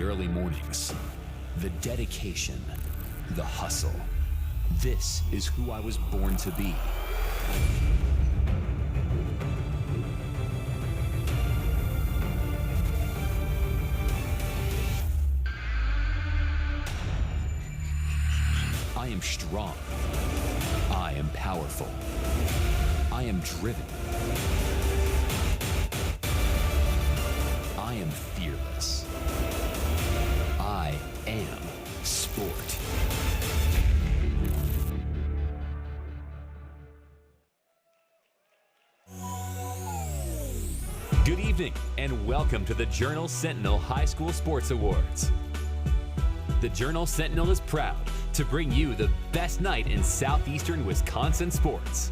early mornings, the dedication, the hustle. This is who I was born to be. I am strong. I am powerful. I am driven. I am fearless. I am sport. Good evening and welcome to the Journal Sentinel High School Sports Awards. The Journal Sentinel is proud to bring you the best night in southeastern Wisconsin sports.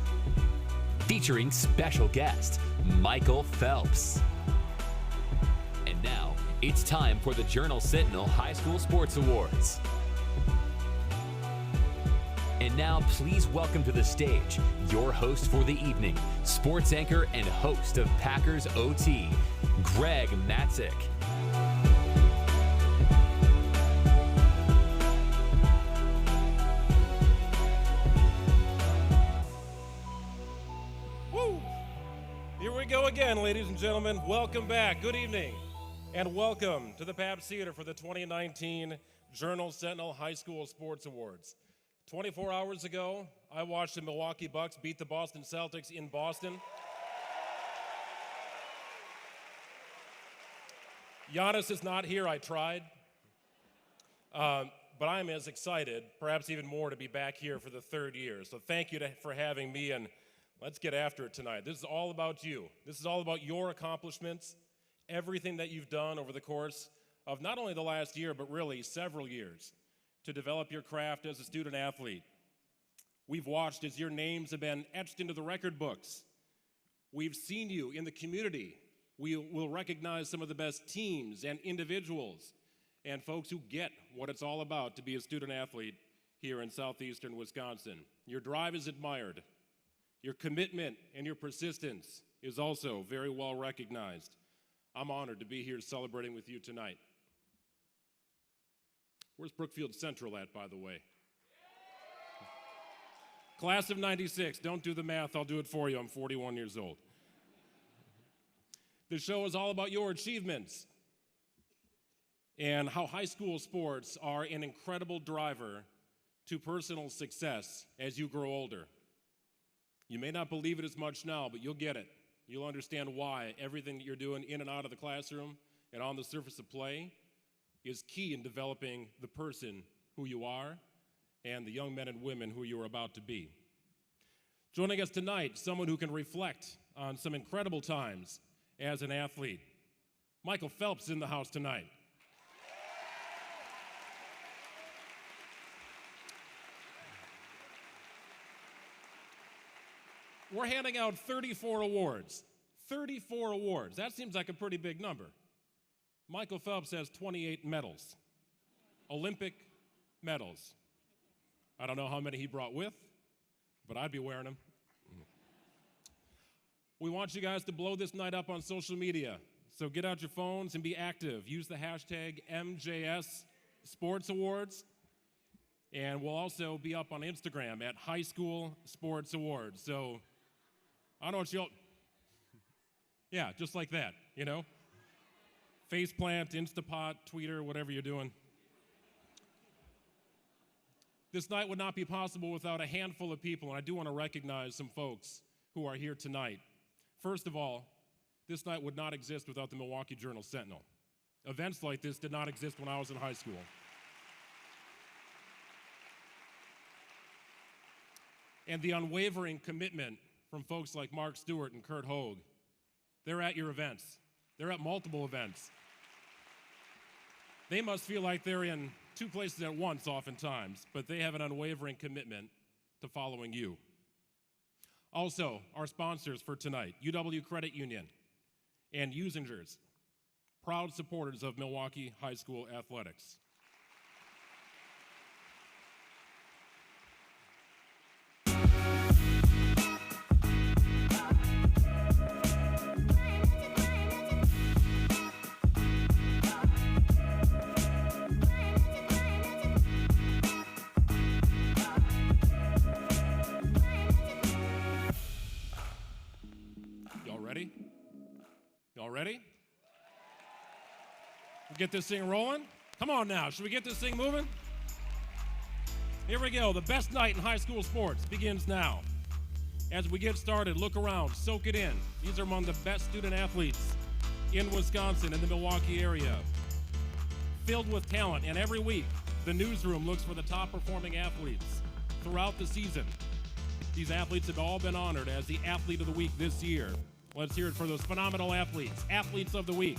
Featuring special guest, Michael Phelps. And now, it's time for the Journal Sentinel High School Sports Awards. And now, please welcome to the stage your host for the evening, sports anchor and host of Packers OT, Greg Matzik. Here we go again, ladies and gentlemen. Welcome back. Good evening. And welcome to the Pabst Theater for the 2019 Journal Sentinel High School Sports Awards. 24 hours ago, I watched the Milwaukee Bucks beat the Boston Celtics in Boston. Giannis is not here. I tried. But I'm as excited, perhaps even more, to be back here for the third year. So thank you for having me, and let's get after it tonight. This is all about you. This is all about your accomplishments, everything that you've done over the course of not only the last year, but really several years to develop your craft as a student athlete. We've watched as your names have been etched into the record books. We've seen you in the community. We will recognize some of the best teams and individuals and folks who get what it's all about to be a student athlete here in southeastern Wisconsin. Your drive is admired. Your commitment and your persistence is also very well recognized. I'm honored to be here celebrating with you tonight. Where's Brookfield Central at, by the way? Class of 96. Don't do the math. I'll do it for you. I'm 41 years old. The show is all about your achievements and how high school sports are an incredible driver to personal success as you grow older. You may not believe it as much now, but you'll get it. You'll understand why everything that you're doing in and out of the classroom and on the surface of play is key in developing the person who you are and the young men and women who you are about to be. Joining us tonight, someone who can reflect on some incredible times as an athlete. Michael Phelps is in the house tonight. We're handing out 34 awards. 34 awards. That seems like a pretty big number. Michael Phelps has 28 medals. Olympic medals. I don't know how many he brought with, but I'd be wearing them. We want you guys to blow this night up on social media. So get out your phones and be active. Use the hashtag MJS Sports Awards. And we'll also be up on Instagram at High School Sports Awards. So I don't know what you'll, yeah, just like that, you know? Faceplant, Instapot, Tweeter, whatever you're doing. This night would not be possible without a handful of people, and I do want to recognize some folks who are here tonight. First of all, this night would not exist without the Milwaukee Journal Sentinel. Events like this did not exist when I was in high school. And the unwavering commitment from folks like Mark Stewart and Kurt Hogue. They're at your events. They're at multiple events. They must feel like they're in two places at once oftentimes, but they have an unwavering commitment to following you. Also, our sponsors for tonight, UW Credit Union and Usingers, proud supporters of Milwaukee High School athletics. Y'all ready? We get this thing rolling? Come on now, should we get this thing moving? Here we go, the best night in high school sports begins now. As we get started, look around, soak it in. These are among the best student athletes in Wisconsin and the Milwaukee area. Filled with talent, and every week, the newsroom looks for the top performing athletes throughout the season. These athletes have all been honored as the Athlete of the Week this year. Let's hear it for those phenomenal athletes, Athletes of the Week.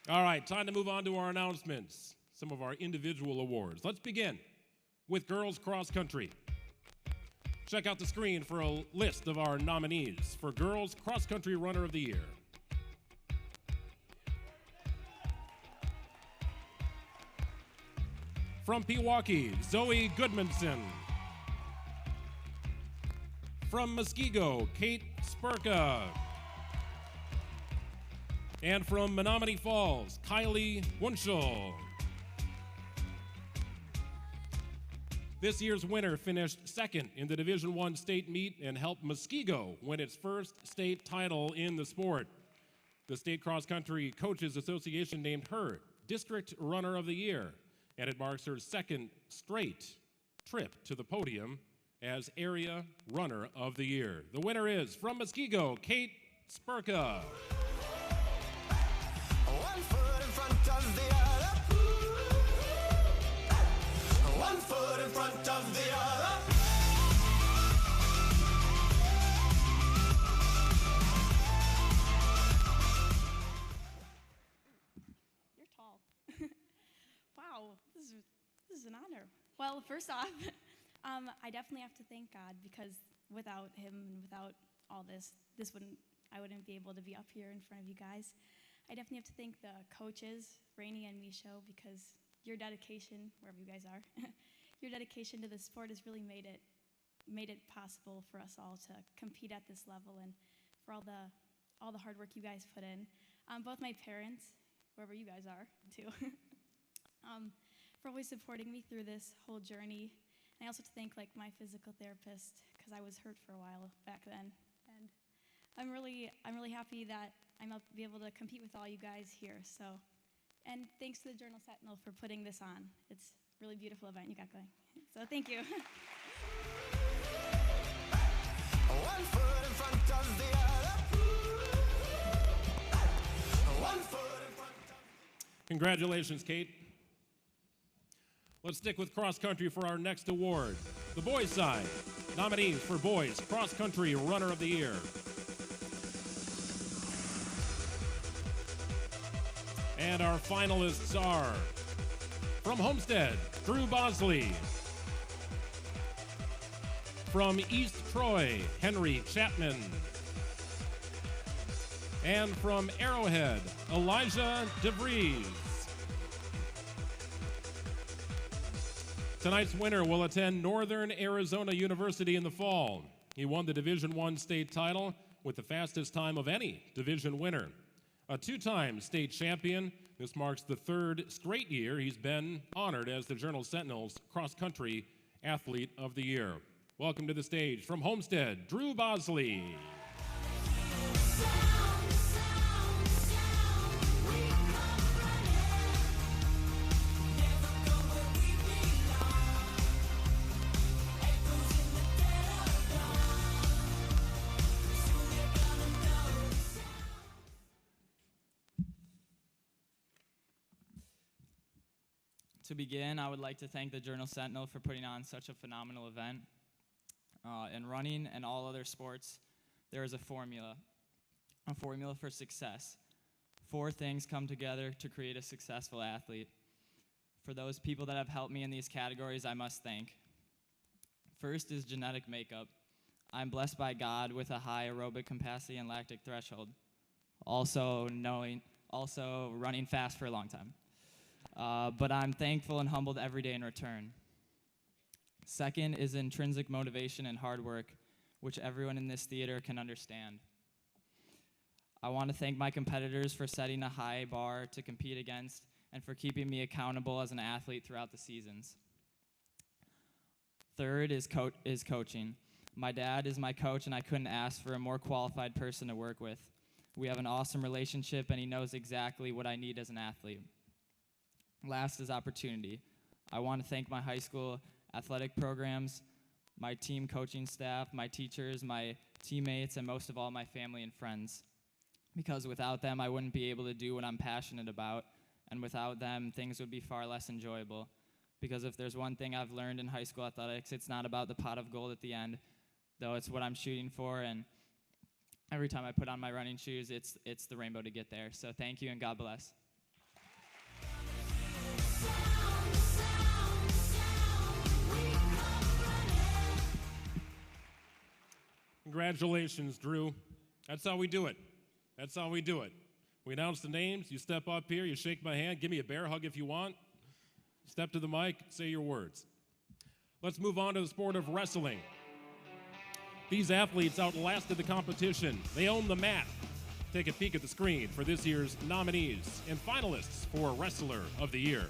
All right, time to move on to our announcements, some of our individual awards. Let's begin with girls cross country. Check out the screen for a list of our nominees for Girls Cross Country Runner of the Year. From Milwaukee, Zoe Goodmanson. From Muskego, Kate Spurka. And from Menominee Falls, Kylie Wunschel. This year's winner finished second in the Division I state meet and helped Muskego win its first state title in the sport. The State Cross Country Coaches Association named her District Runner of the Year, and it marks her second straight trip to the podium as Area Runner of the Year. The winner is, from Muskego, Kate Spurka. One foot in front of the other. One foot in front of the other. You're tall. Wow, this is an honor. Well, first off, I definitely have to thank God, because without him and without all this I wouldn't be able to be up here in front of you guys. I definitely have to thank the coaches, Rainey and Micho, because your dedication, wherever you guys are, your dedication to the sport has really made it possible for us all to compete at this level, and for all the hard work you guys put in. Both my parents, wherever you guys are, too, for always supporting me through this whole journey. And I also have to thank my physical therapist, because I was hurt for a while back then. And I'm really happy that I'm able to be able to compete with all you guys here. So, and thanks to the Journal Sentinel for putting this on. It's a really beautiful event you got going. So thank you. One foot in front of the other. One foot in front of. Congratulations, Kate. Let's stick with cross country for our next award. The boys' side. Nominees for Boys Cross Country Runner of the Year. And our finalists are, from Homestead, Drew Bosley. From East Troy, Henry Chapman. And from Arrowhead, Elijah DeVries. Tonight's winner will attend Northern Arizona University in the fall. He won the Division I state title with the fastest time of any division winner. A two-time state champion, this marks the third straight year he's been honored as the Journal Sentinel's cross-country Athlete of the Year. Welcome to the stage, from Homestead, Drew Bosley. To begin, I would like to thank the Journal Sentinel for putting on such a phenomenal event. In running and all other sports, there is a formula for success. 4 things come together to create a successful athlete. For those people that have helped me in these categories, I must thank. First is genetic makeup. I'm blessed by God with a high aerobic capacity and lactic threshold. Also running fast for a long time. But I'm thankful and humbled every day in return. Second is intrinsic motivation and hard work, which everyone in this theater can understand. I want to thank my competitors for setting a high bar to compete against and for keeping me accountable as an athlete throughout the seasons. Third is coaching. My dad is my coach, and I couldn't ask for a more qualified person to work with. We have an awesome relationship, and he knows exactly what I need as an athlete. Last is opportunity. I want to thank my high school athletic programs, my team coaching staff, my teachers, my teammates, and most of all, my family and friends. Because without them, I wouldn't be able to do what I'm passionate about, and without them, things would be far less enjoyable. Because if there's one thing I've learned in high school athletics, it's not about the pot of gold at the end, though it's what I'm shooting for, and every time I put on my running shoes, it's the rainbow to get there. So thank you, and God bless. Congratulations, Drew. That's how we do it. That's how we do it. We announce the names, you step up here, you shake my hand, give me a bear hug if you want. Step to the mic, say your words. Let's move on to the sport of wrestling. These athletes outlasted the competition. They own the mat. Take a peek at the screen for this year's nominees and finalists for Wrestler of the Year.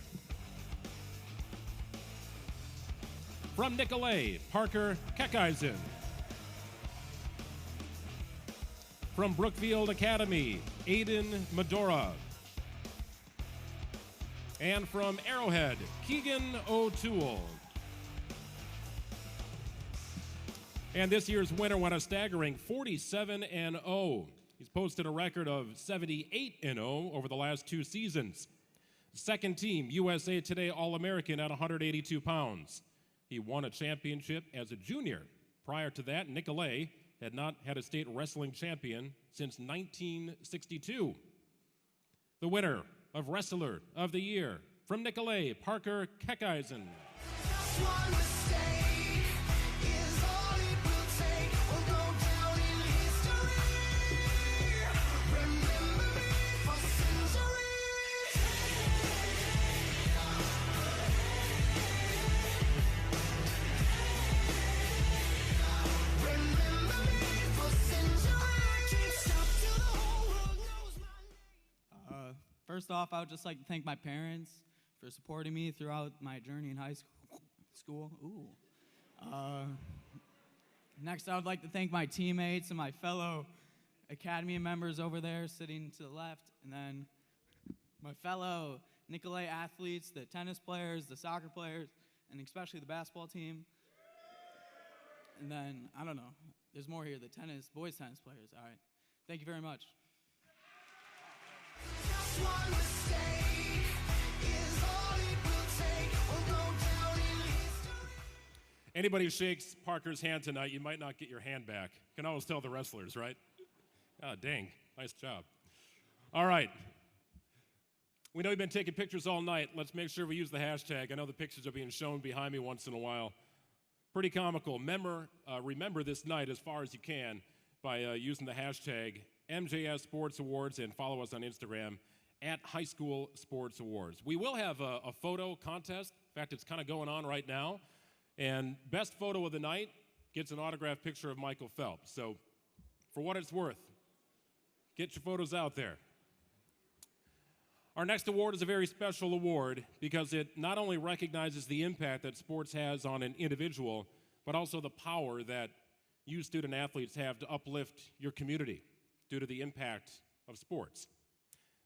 From Nicolay, Parker Keckeisen. From Brookfield Academy, Aiden Medora. And from Arrowhead, Keegan O'Toole. And this year's winner went a staggering 47-0. He's posted a record of 78-0 over the last 2 seasons. Second team USA Today All-American at 182 pounds. He won a championship as a junior. Prior to that, Nicolay had not had a state wrestling champion since 1962. The winner of Wrestler of the Year from Nicolay, Parker Keckeisen. Just one mistake is all it will take. We'll go down in history. Remember me for centuries. Remember me for centuries. Can't stop till the whole world knows my name. First off, I would just like to thank my parents for supporting me throughout my journey in high school. Next, I would like to thank my teammates and my fellow academy members over there sitting to the left, and then my fellow Nicolay athletes, the tennis players, the soccer players, and especially the basketball team. And then, I don't know, there's more here, the boys tennis players. All right. Thank you very much. Just one mistake is all it will take. We'll go down in history. Anybody who shakes Parker's hand tonight, you might not get your hand back. Can always tell the wrestlers, right? Ah, dang. Nice job. All right. We know you've been taking pictures all night. Let's make sure we use the hashtag. I know the pictures are being shown behind me once in a while. Pretty comical. Remember this night as far as you can by using the hashtag MJS Sports Awards and follow us on Instagram at High School Sports Awards. We will have a photo contest. In fact, it's kind of going on right now. And best photo of the night gets an autographed picture of Michael Phelps. So for what it's worth, get your photos out there. Our next award is a very special award because it not only recognizes the impact that sports has on an individual, but also the power that you student athletes have to uplift your community due to the impact of sports.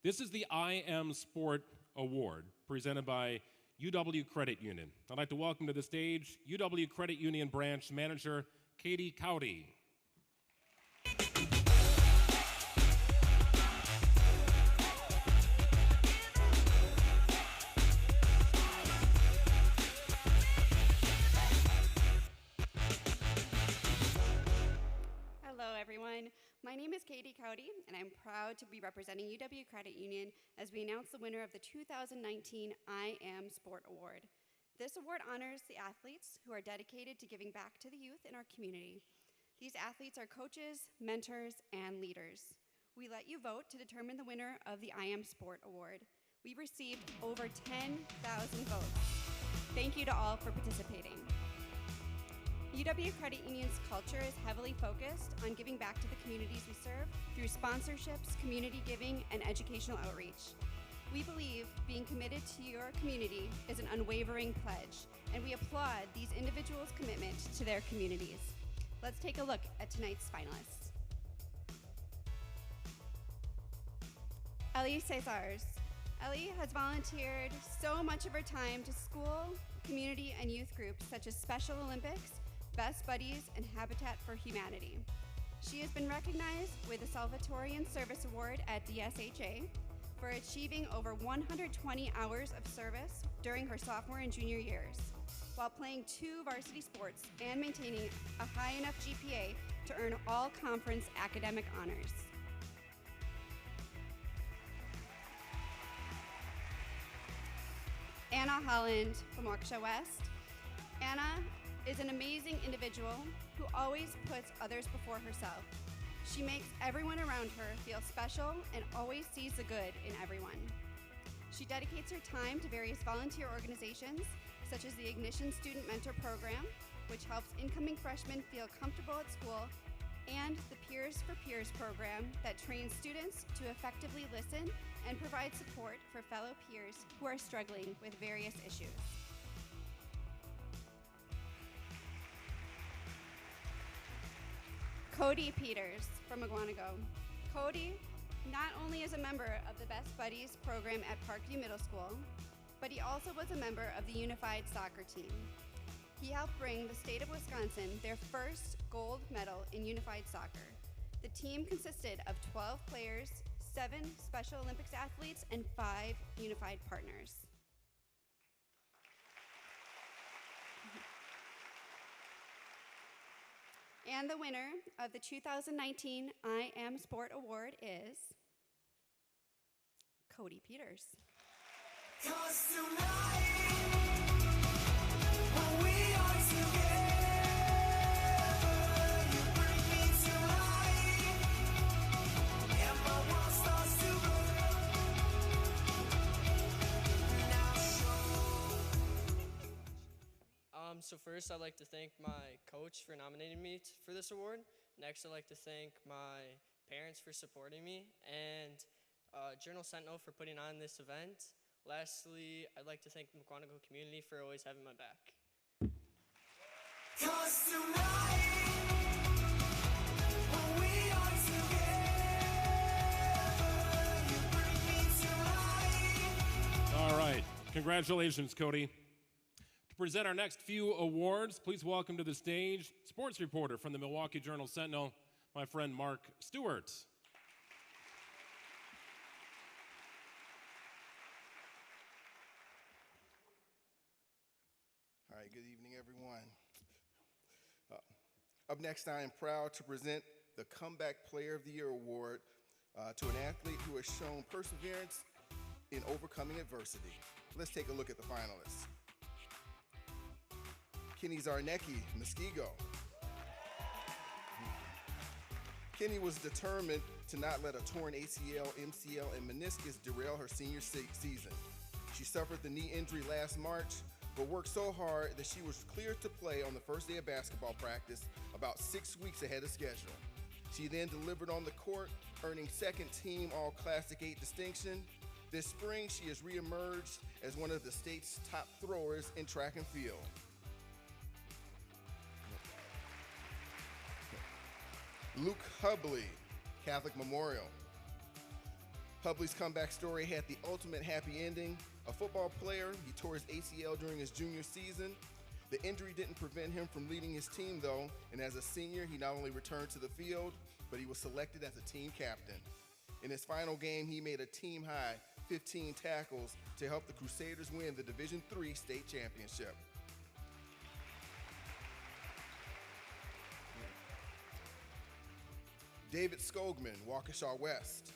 This is the I Am Sport Award presented by UW Credit Union. I'd like to welcome to the stage UW Credit Union Branch Manager Katie Cowdy. Hello, everyone. My name is Katie Cowdy, and I'm proud to be representing UW Credit Union as we announce the winner of the 2019 I Am Sport Award. This award honors the athletes who are dedicated to giving back to the youth in our community. These athletes are coaches, mentors, and leaders. We let you vote to determine the winner of the I Am Sport Award. We received over 10,000 votes. Thank you to all for participating. UW Credit Union's culture is heavily focused on giving back to the communities we serve through sponsorships, community giving, and educational outreach. We believe being committed to your community is an unwavering pledge, and we applaud these individuals' commitment to their communities. Let's take a look at tonight's finalists. Ellie Cesars. Ellie has volunteered so much of her time to school, community, and youth groups such as Special Olympics, Best Buddies, and Habitat for Humanity. She has been recognized with the Salvatorian Service Award at DSHA for achieving over 120 hours of service during her sophomore and junior years, while playing 2 varsity sports and maintaining a high enough GPA to earn all conference academic honors. Anna Holland from Waukesha West. Anna is an amazing individual who always puts others before herself. She makes everyone around her feel special and always sees the good in everyone. She dedicates her time to various volunteer organizations, such as the Ignition Student Mentor Program, which helps incoming freshmen feel comfortable at school, and the Peers for Peers program that trains students to effectively listen and provide support for fellow peers who are struggling with various issues. Cody Peters from Aguanago. Cody not only is a member of the Best Buddies program at Parkview Middle School, but he also was a member of the Unified Soccer team. He helped bring the state of Wisconsin their first gold medal in Unified Soccer. The team consisted of 12 players, 7 Special Olympics athletes, and 5 unified partners. And the winner of the 2019 I Am Sport Award is Cody Peters. 'Cause tonight, when we are together, you bring me to life, and my world starts to burn. Now So first, I'd like to thank my coach for nominating me for this award. Next, I'd like to thank my parents for supporting me, and Journal Sentinel for putting on this event. Lastly, I'd like to thank the McQuantico community for always having my back. 'Cause tonight, when we are together, you bring me to life. All right. Congratulations, Cody. To present our next few awards, please welcome to the stage sports reporter from the Milwaukee Journal Sentinel, my friend Mark Stewart. All right, good evening, everyone. Up next, I am proud to present the Comeback Player of the Year Award to an athlete who has shown perseverance in overcoming adversity. Let's take a look at the finalists. Kenny Zarnecki, Muskego. Kenny was determined to not let a torn ACL, MCL, and meniscus derail her senior season. She suffered the knee injury last March, but worked so hard that she was cleared to play on the first day of basketball practice about 6 weeks ahead of schedule. She then delivered on the court, earning second team All-Classic 8 distinction. This spring, she has reemerged as one of the state's top throwers in track and field. Luke Hubley, Catholic Memorial. Hubley's comeback story had the ultimate happy ending. A football player, he tore his ACL during his junior season. The injury didn't prevent him from leading his team though, and as a senior, he not only returned to the field, but he was selected as a team captain. In his final game, he made a team-high 15 tackles to help the Crusaders win the Division III state championship. David Skogman, Waukesha West.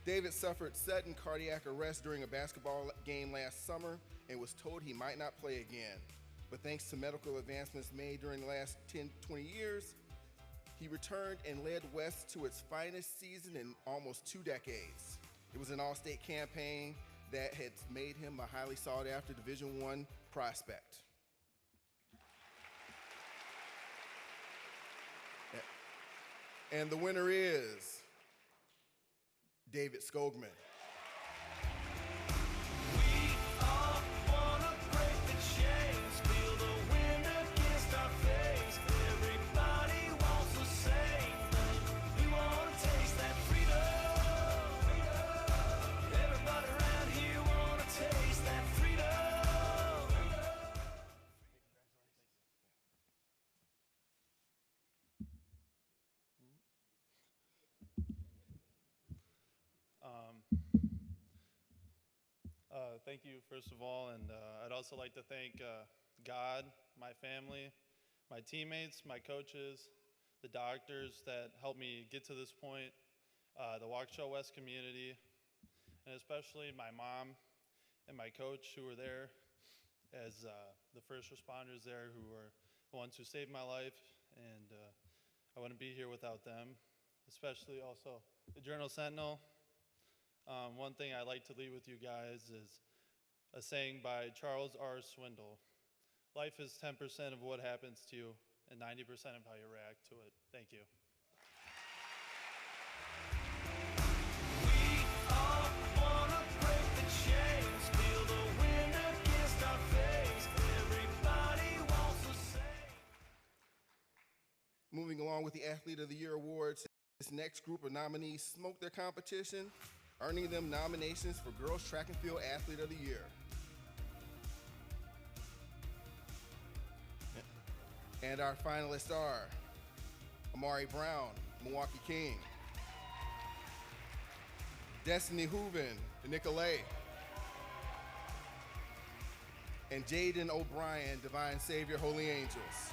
David suffered sudden cardiac arrest during a basketball game last summer and was told he might not play again. But thanks to medical advancements made during the last 10, 20 years, he returned and led West to its finest season in almost 2 decades. It was an all-state campaign that had made him a highly sought-after Division I prospect. And the winner is David Skogman. We all wanna break the chains, feel the thank you, first of all, and I'd also like to thank God, my family, my teammates, my coaches, the doctors that helped me get to this point, the Waukesha West community, and especially my mom and my coach who were there as the first responders there, who were the ones who saved my life, and I wouldn't be here without them, especially also the Journal Sentinel. One thing I like to leave with you guys is a saying by Charles R. Swindoll: life is 10% of what happens to you and 90% of how you react to it. Thank you. Moving along with the Athlete of the Year awards, this next group of nominees smoked their competition, earning them nominations for Girls Track and Field Athlete of the Year. And our finalists are Amari Brown, Milwaukee King; Destiny Hooven, the Nicolay; and Jaden O'Brien, Divine Savior, Holy Angels.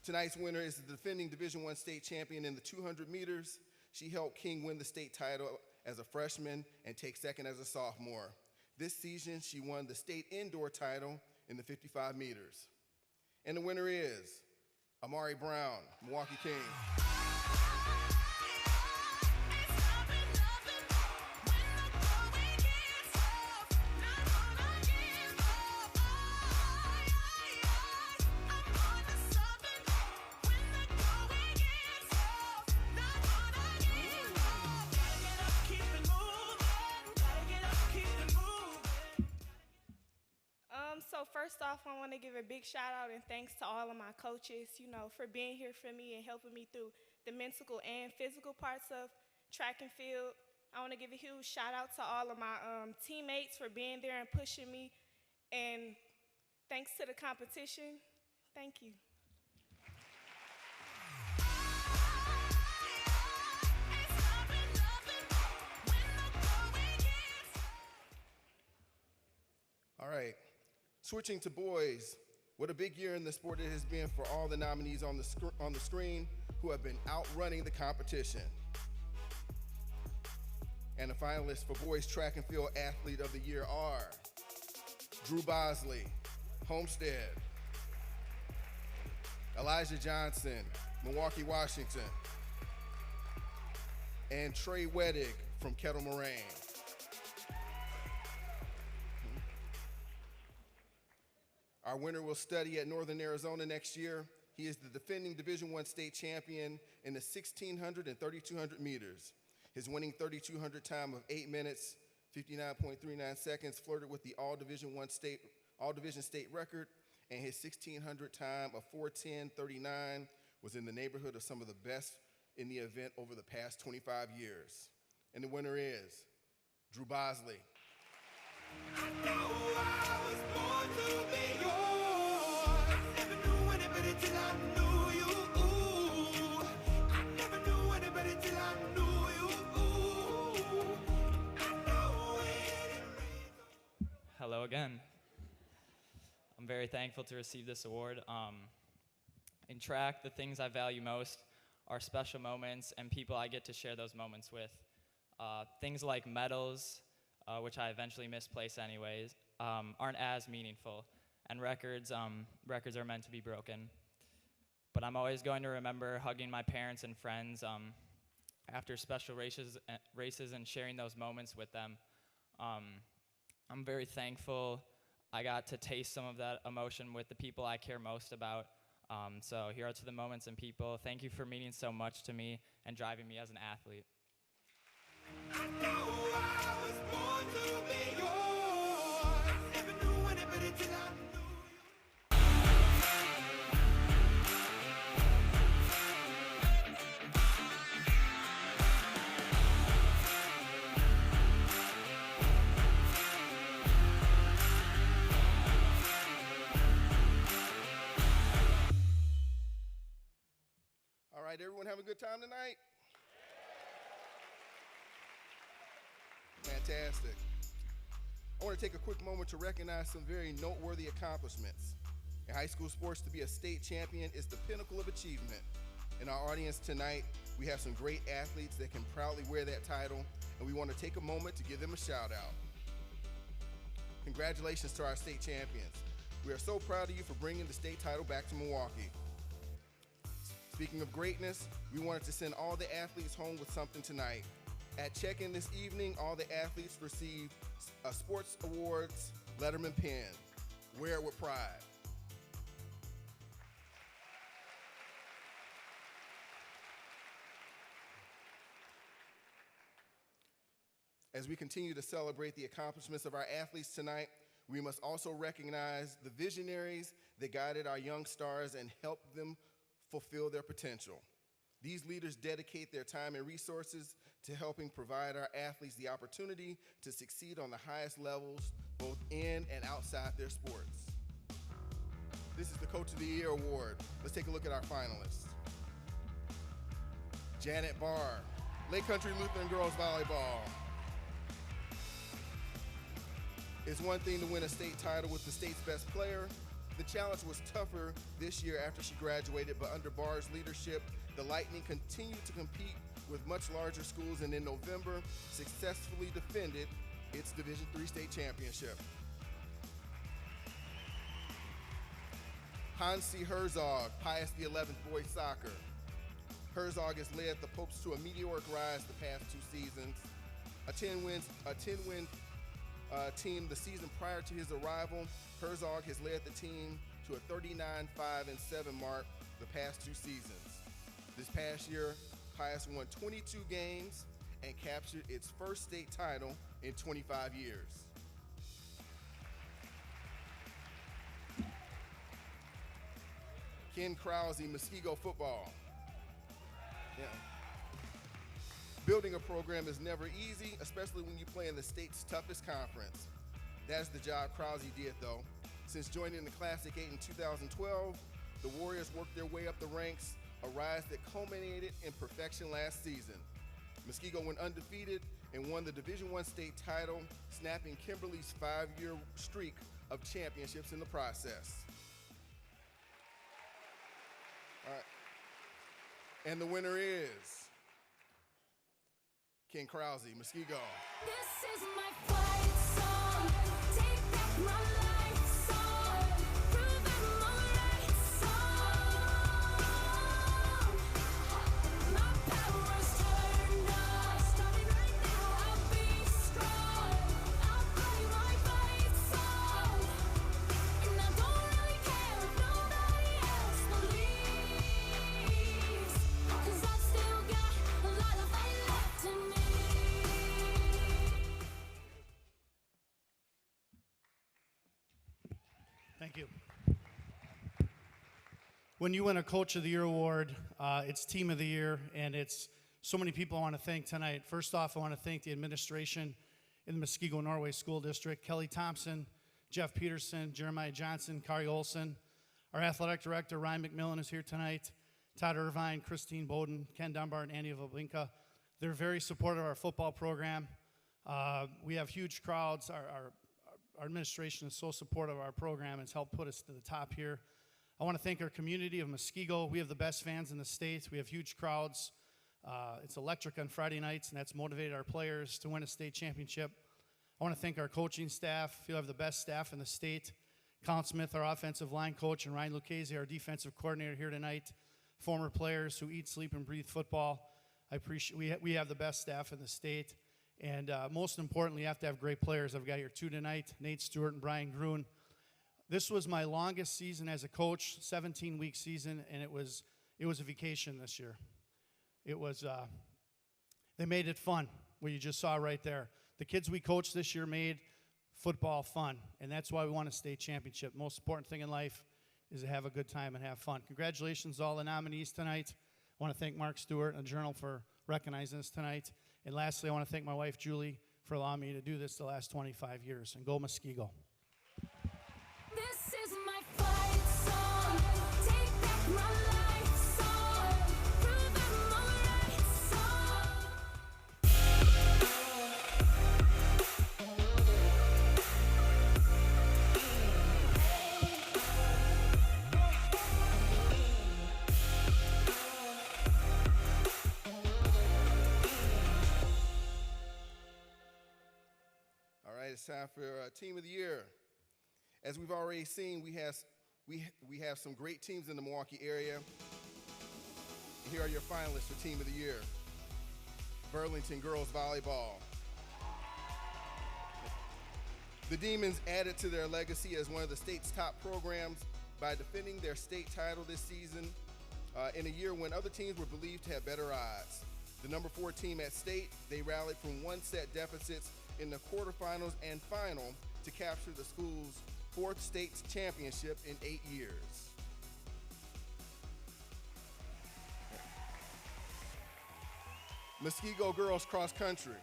Tonight's winner is the defending Division I state champion in the 200 meters. She helped King win the state title as a freshman and take second as a sophomore. This season, she won the state indoor title in the 55 meters. And the winner is Amari Brown, Milwaukee King. So first off, I want to give a big shout out and thanks to all of my coaches, for being here for me and helping me through the mental and physical parts of track and field. I want to give a huge shout out to all of my teammates for being there and pushing me. And thanks to the competition, thank you. All right. Switching to boys, what a big year in the sport it has been for all the nominees on the screen who have been outrunning the competition. And the finalists for Boys Track and Field Athlete of the Year are Drew Bosley, Homestead; Elijah Johnson, Milwaukee, Washington; and Trey Weddick from Kettle Moraine. Our winner will study at Northern Arizona next year. He is the defending Division I state champion in the 1,600 and 3,200 meters. His winning 3,200 time of 8 minutes, 59.39 seconds flirted with the all-division state record, and his 1,600 time of 4:10.39 was in the neighborhood of some of the best in the event over the past 25 years. And the winner is Drew Bosley. I know I was born to be yours. Never knew anybody till I knew you. Ooh. I never knew anybody till I knew you. Ooh. I know it. Hello again. I'm very thankful to receive this award. In track, the things I value most are special moments and people I get to share those moments with. Things like medals, which I eventually misplace anyways, aren't as meaningful, and records are meant to be broken. But I'm always going to remember hugging my parents and friends after special races and sharing those moments with them. I'm very thankful I got to taste some of that emotion with the people I care most about. So here are to the moments and people. Thank you for meaning so much to me and driving me as an athlete. I know I was born to be yours. Never knew anybody till I knew you. All right, everyone have a good time tonight? Fantastic. I want to take a quick moment to recognize some very noteworthy accomplishments. In high school sports, to be a state champion is the pinnacle of achievement. In our audience tonight, we have some great athletes that can proudly wear that title, and we want to take a moment to give them a shout out. Congratulations to our state champions. We are so proud of you for bringing the state title back to Milwaukee. Speaking of greatness, we wanted to send all the athletes home with something tonight. At check-in this evening, all the athletes received a Sports Awards Letterman pin. Wear it with pride. As we continue to celebrate the accomplishments of our athletes tonight, we must also recognize the visionaries that guided our young stars and helped them fulfill their potential. These leaders dedicate their time and resources to helping provide our athletes the opportunity to succeed on the highest levels, both in and outside their sports. This is the Coach of the Year Award. Let's take a look at our finalists. Janet Barr, Lake Country Lutheran Girls Volleyball. It's one thing to win a state title with the state's best player. The challenge was tougher this year after she graduated, but under Barr's leadership, the Lightning continued to compete with much larger schools and in November successfully defended its Division III state championship. Hansi Herzog, Pius XI boys soccer. Herzog has led the Popes to a meteoric rise the past 2 seasons. A 10-win team the season prior to his arrival, Herzog has led the team to a 39-5-7 mark the past 2 seasons. This past year, Pius won 22 games and captured its first state title in 25 years. Ken Krause, Muskego football. Yeah. Building a program is never easy, especially when you play in the state's toughest conference. That's the job Krause did, though. Since joining the Classic 8 in 2012, the Warriors worked their way up the ranks, a rise that culminated in perfection last season. Muskego went undefeated and won the Division I state title, snapping Kimberly's 5-year streak of championships in the process. All right. And the winner is Ken Krause, Muskego. This is my fight song. Take back my life song. Prove I'm alright song. My power's turned on. Starting right now, I'll be strong. I'll play my fight song. And I don't really care if nobody else believes. 'Cause I've still got a lot of fight left in me. Thank you. When you win a Coach of the Year award, it's Team of the Year, and it's so many people I want to thank tonight. First off, I want to thank the administration in the Muskego Norway School District, Kelly Thompson, Jeff Peterson, Jeremiah Johnson, Kari Olson. Our athletic director, Ryan McMillan, is here tonight. Todd Irvine, Christine Bowden, Ken Dunbar, and Andy Voblinka. They're very supportive of our football program. We have huge crowds. Our administration is so supportive of our program. It's helped put us to the top here. I want to thank our community of Muskego. We have the best fans in the state. We have huge crowds. It's electric on Friday nights, and that's motivated our players to win a state championship. I want to thank our coaching staff. We have the best staff in the state. Colin Smith, our offensive line coach, and Ryan Lucchese, our defensive coordinator here tonight. Former players who eat, sleep, and breathe football. I appreciate. We have the best staff in the state. And most importantly, you have to have great players. I've got here 2 tonight, Nate Stewart and Brian Gruen. This was my longest season as a coach, 17-week season, and it was a vacation this year. It was, they made it fun, what you just saw right there. The kids we coached this year made football fun, and that's why we won a state championship. Most important thing in life is to have a good time and have fun. Congratulations to all the nominees tonight. I want to thank Mark Stewart and the Journal for recognizing us tonight. And lastly, I want to thank my wife, Julie, for allowing me to do this the last 25 years. And go Muskego. This is my fight song. Take back my life song. Prove I'm alright song. time for Team of the Year. As we've already seen, we have some great teams in the Milwaukee area. Here are your finalists for Team of the Year. Burlington Girls Volleyball. The Demons added to their legacy as one of the state's top programs by defending their state title this season in a year when other teams were believed to have better odds. The number 4 team at state, they rallied from one-set deficits in the quarterfinals and final to capture the school's 4th state championship in 8 years. Muskego Girls Cross Country.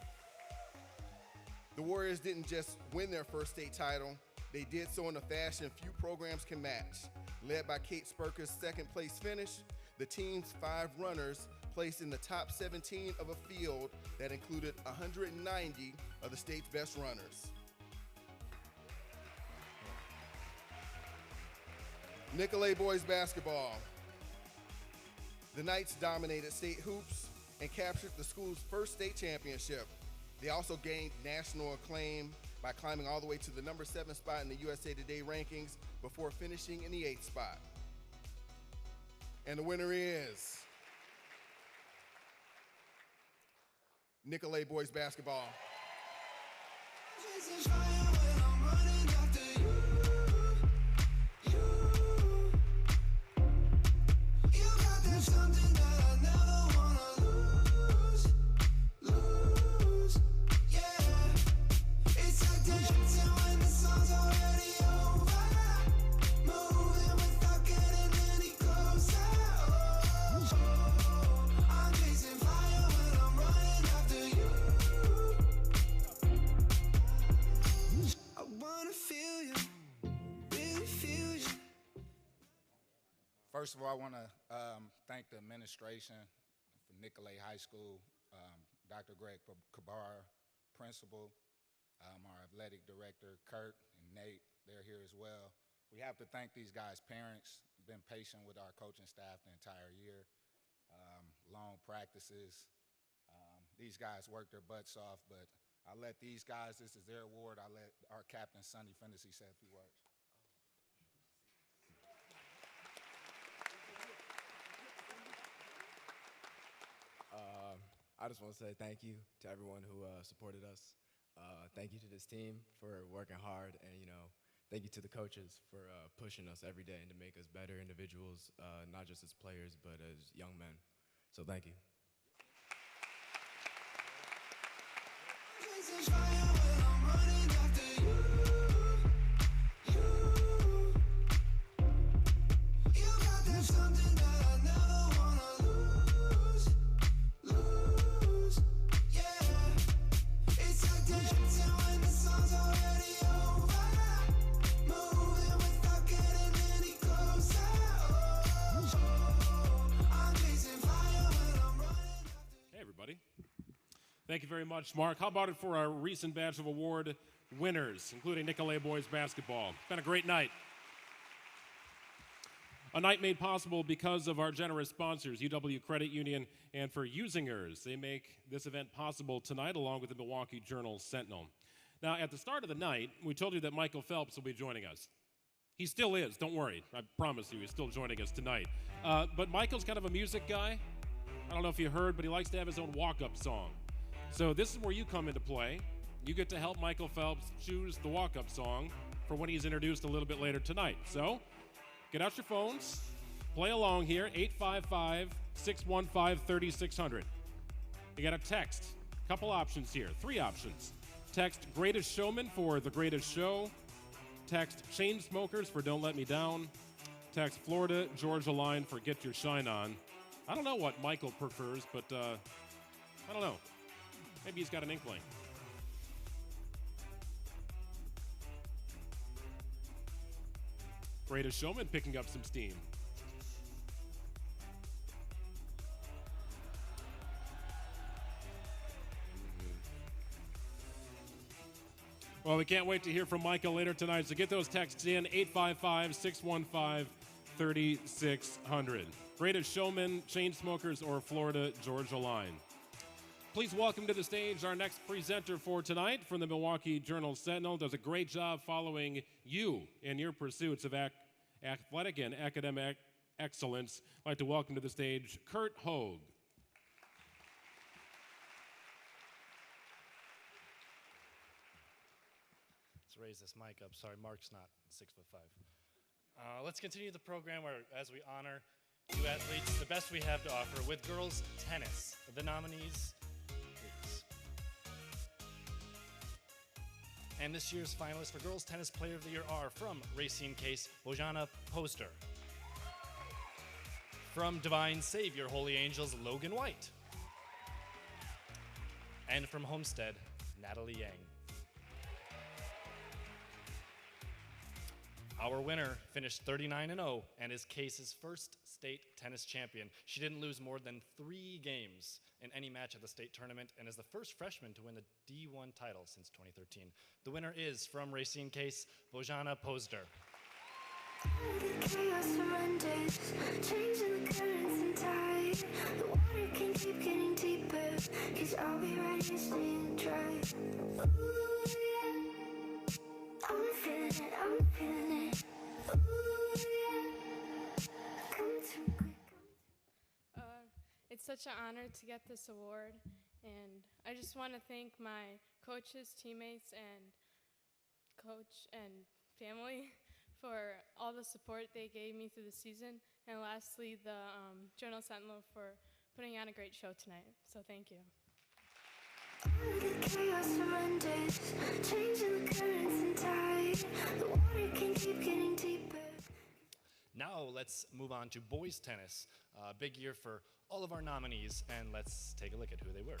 The Warriors didn't just win their first state title, they did so in a fashion few programs can match. Led by Kate Spurker's second place finish, the team's 5 runners placed in the top 17 of a field that included 190 of the state's best runners. Nicolay Boys Basketball. The Knights dominated state hoops and captured the school's first state championship. They also gained national acclaim by climbing all the way to the number 7 spot in the USA Today rankings before finishing in the 8th spot. And the winner is Nicolay Boys Basketball. First of all, I want to thank the administration from Nicolay High School, Dr. Greg Kabar, principal, our athletic director, Kurt and Nate, they're here as well. We have to thank these guys' parents, been patient with our coaching staff the entire year, long practices. These guys work their butts off, but I let these guys, this is their award, I let our captain, Sonny Fennessy, say a few words. I just want to say thank you to everyone who supported us. Thank you to this team for working hard, and thank you to the coaches for pushing us every day and to make us better individuals, not just as players but as young men. So thank you. Thank you very much, Mark. How about it for our recent batch of award winners, including Nicolay Boys Basketball? It's been a great night. A night made possible because of our generous sponsors, UW Credit Union, and for Usingers. They make this event possible tonight, along with the Milwaukee Journal Sentinel. Now, at the start of the night, we told you that Michael Phelps will be joining us. He still is, don't worry. I promise you, he's still joining us tonight. But Michael's kind of a music guy. I don't know if you heard, but he likes to have his own walk-up song. So this is where you come into play. You get to help Michael Phelps choose the walk-up song for when he's introduced a little bit later tonight. So get out your phones, play along here, 855-615-3600. You got a text, couple options here, 3 options. Text Greatest Showman for The Greatest Show. Text Chainsmokers for Don't Let Me Down. Text Florida Georgia Line for Get Your Shine On. I don't know what Michael prefers, but I don't know. Maybe he's got an inkling. Greatest Showman picking up some steam. Well, we can't wait to hear from Michael later tonight, so get those texts in, 855-615-3600. Greatest Showman, Chainsmokers, or Florida Georgia Line. Please welcome to the stage our next presenter for tonight from the Milwaukee Journal Sentinel. Does a great job following you in your pursuits of athletic and academic excellence. I'd like to welcome to the stage Kurt Hogue. Let's raise this mic up. Sorry, Mark's not 6'5". Let's continue the program where, as we honor you athletes, the best we have to offer with girls tennis. The nominees, please. And this year's finalists for Girls Tennis Player of the Year are from Racine Case, Bojana Poster. From Divine Savior Holy Angels, Logan White. And from Homestead, Natalie Yang. Our winner finished 39-0 and is Case's first state tennis champion. She didn't lose more than 3 games in any match at the state tournament and is the first freshman to win the D1 title since 2013. The winner is from Racine Case, Bojana Posder. Chaos surrenders, changing the currents and tide. The water can keep getting deeper, 'cause I'll be right here staying dry. Ooh, yeah. I'm feeling it, I'm feeling it. Ooh, yeah. Come too quick. It's such an honor to get this award, and I just want to thank my coaches, teammates, and coach and family for all the support they gave me through the season, and lastly, the Journal Sentinel for putting on a great show tonight. So thank you. The chaos surrenders, changing the currents and tide. The water can keep getting deeper. Now let's move on to boys tennis. Big year for all of our nominees, and let's take a look at who they were.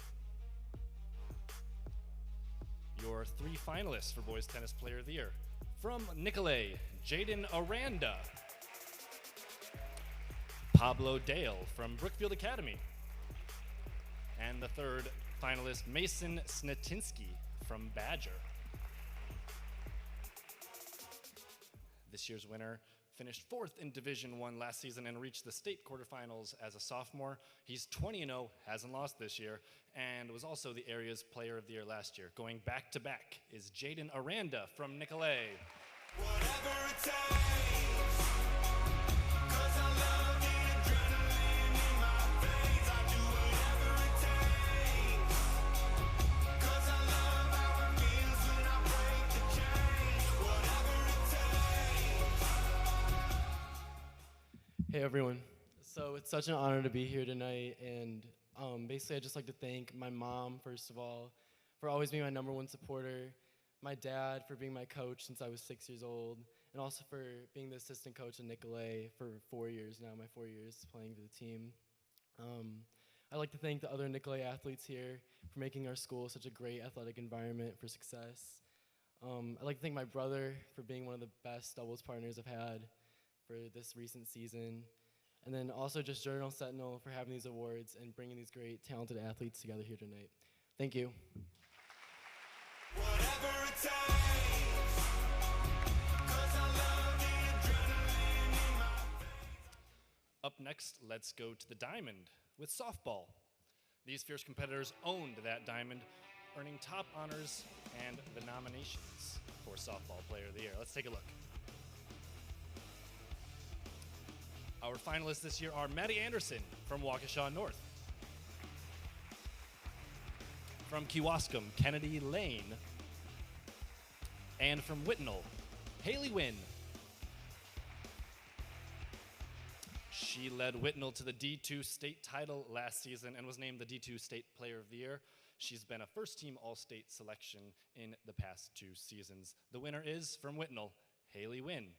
Your 3 finalists for Boys Tennis Player of the Year. From Nicolay, Jaden Aranda. Pablo Dale from Brookfield Academy. And the third finalist, Mason Snatinsky from Badger. This year's winner finished 4th in Division I last season and reached the state quarterfinals as a sophomore. He's 20-0, hasn't lost this year, and was also the area's Player of the Year last year. Going back-to-back is Jaden Aranda from Nicolay. Whatever it takes, 'cause I love the adrenaline in my veins. I do whatever it takes, 'cause I love how it feels when I break the chains. Whatever it takes. Hey everyone. So it's such an honor to be here tonight, and basically I'd just like to thank my mom, first of all, for always being my #1 supporter, my dad for being my coach since I was 6 years old, and also for being the assistant coach at Nicolay for 4 years now, my 4 years playing for the team. I'd like to thank the other Nicolay athletes here for making our school such a great athletic environment for success. I'd like to thank my brother for being one of the best doubles partners I've had for this recent season. And then also just Journal Sentinel for having these awards and bringing these great talented athletes together here tonight. Thank you. Whatever it takes, 'cause I love the adrenaline in my veins. Up next, let's go to the diamond with softball. These fierce competitors owned that diamond, earning top honors and the nominations for Softball Player of the Year. Let's take a look. Our finalists this year are Maddie Anderson from Waukesha North. From Kewaskum, Kennedy Lane. And from Whitnall, Haley Wynn. She led Whitnall to the D2 state title last season and was named the D2 State Player of the Year. She's been a first-team All-State selection in the past 2 seasons. The winner is from Whitnall, Haley Wynn.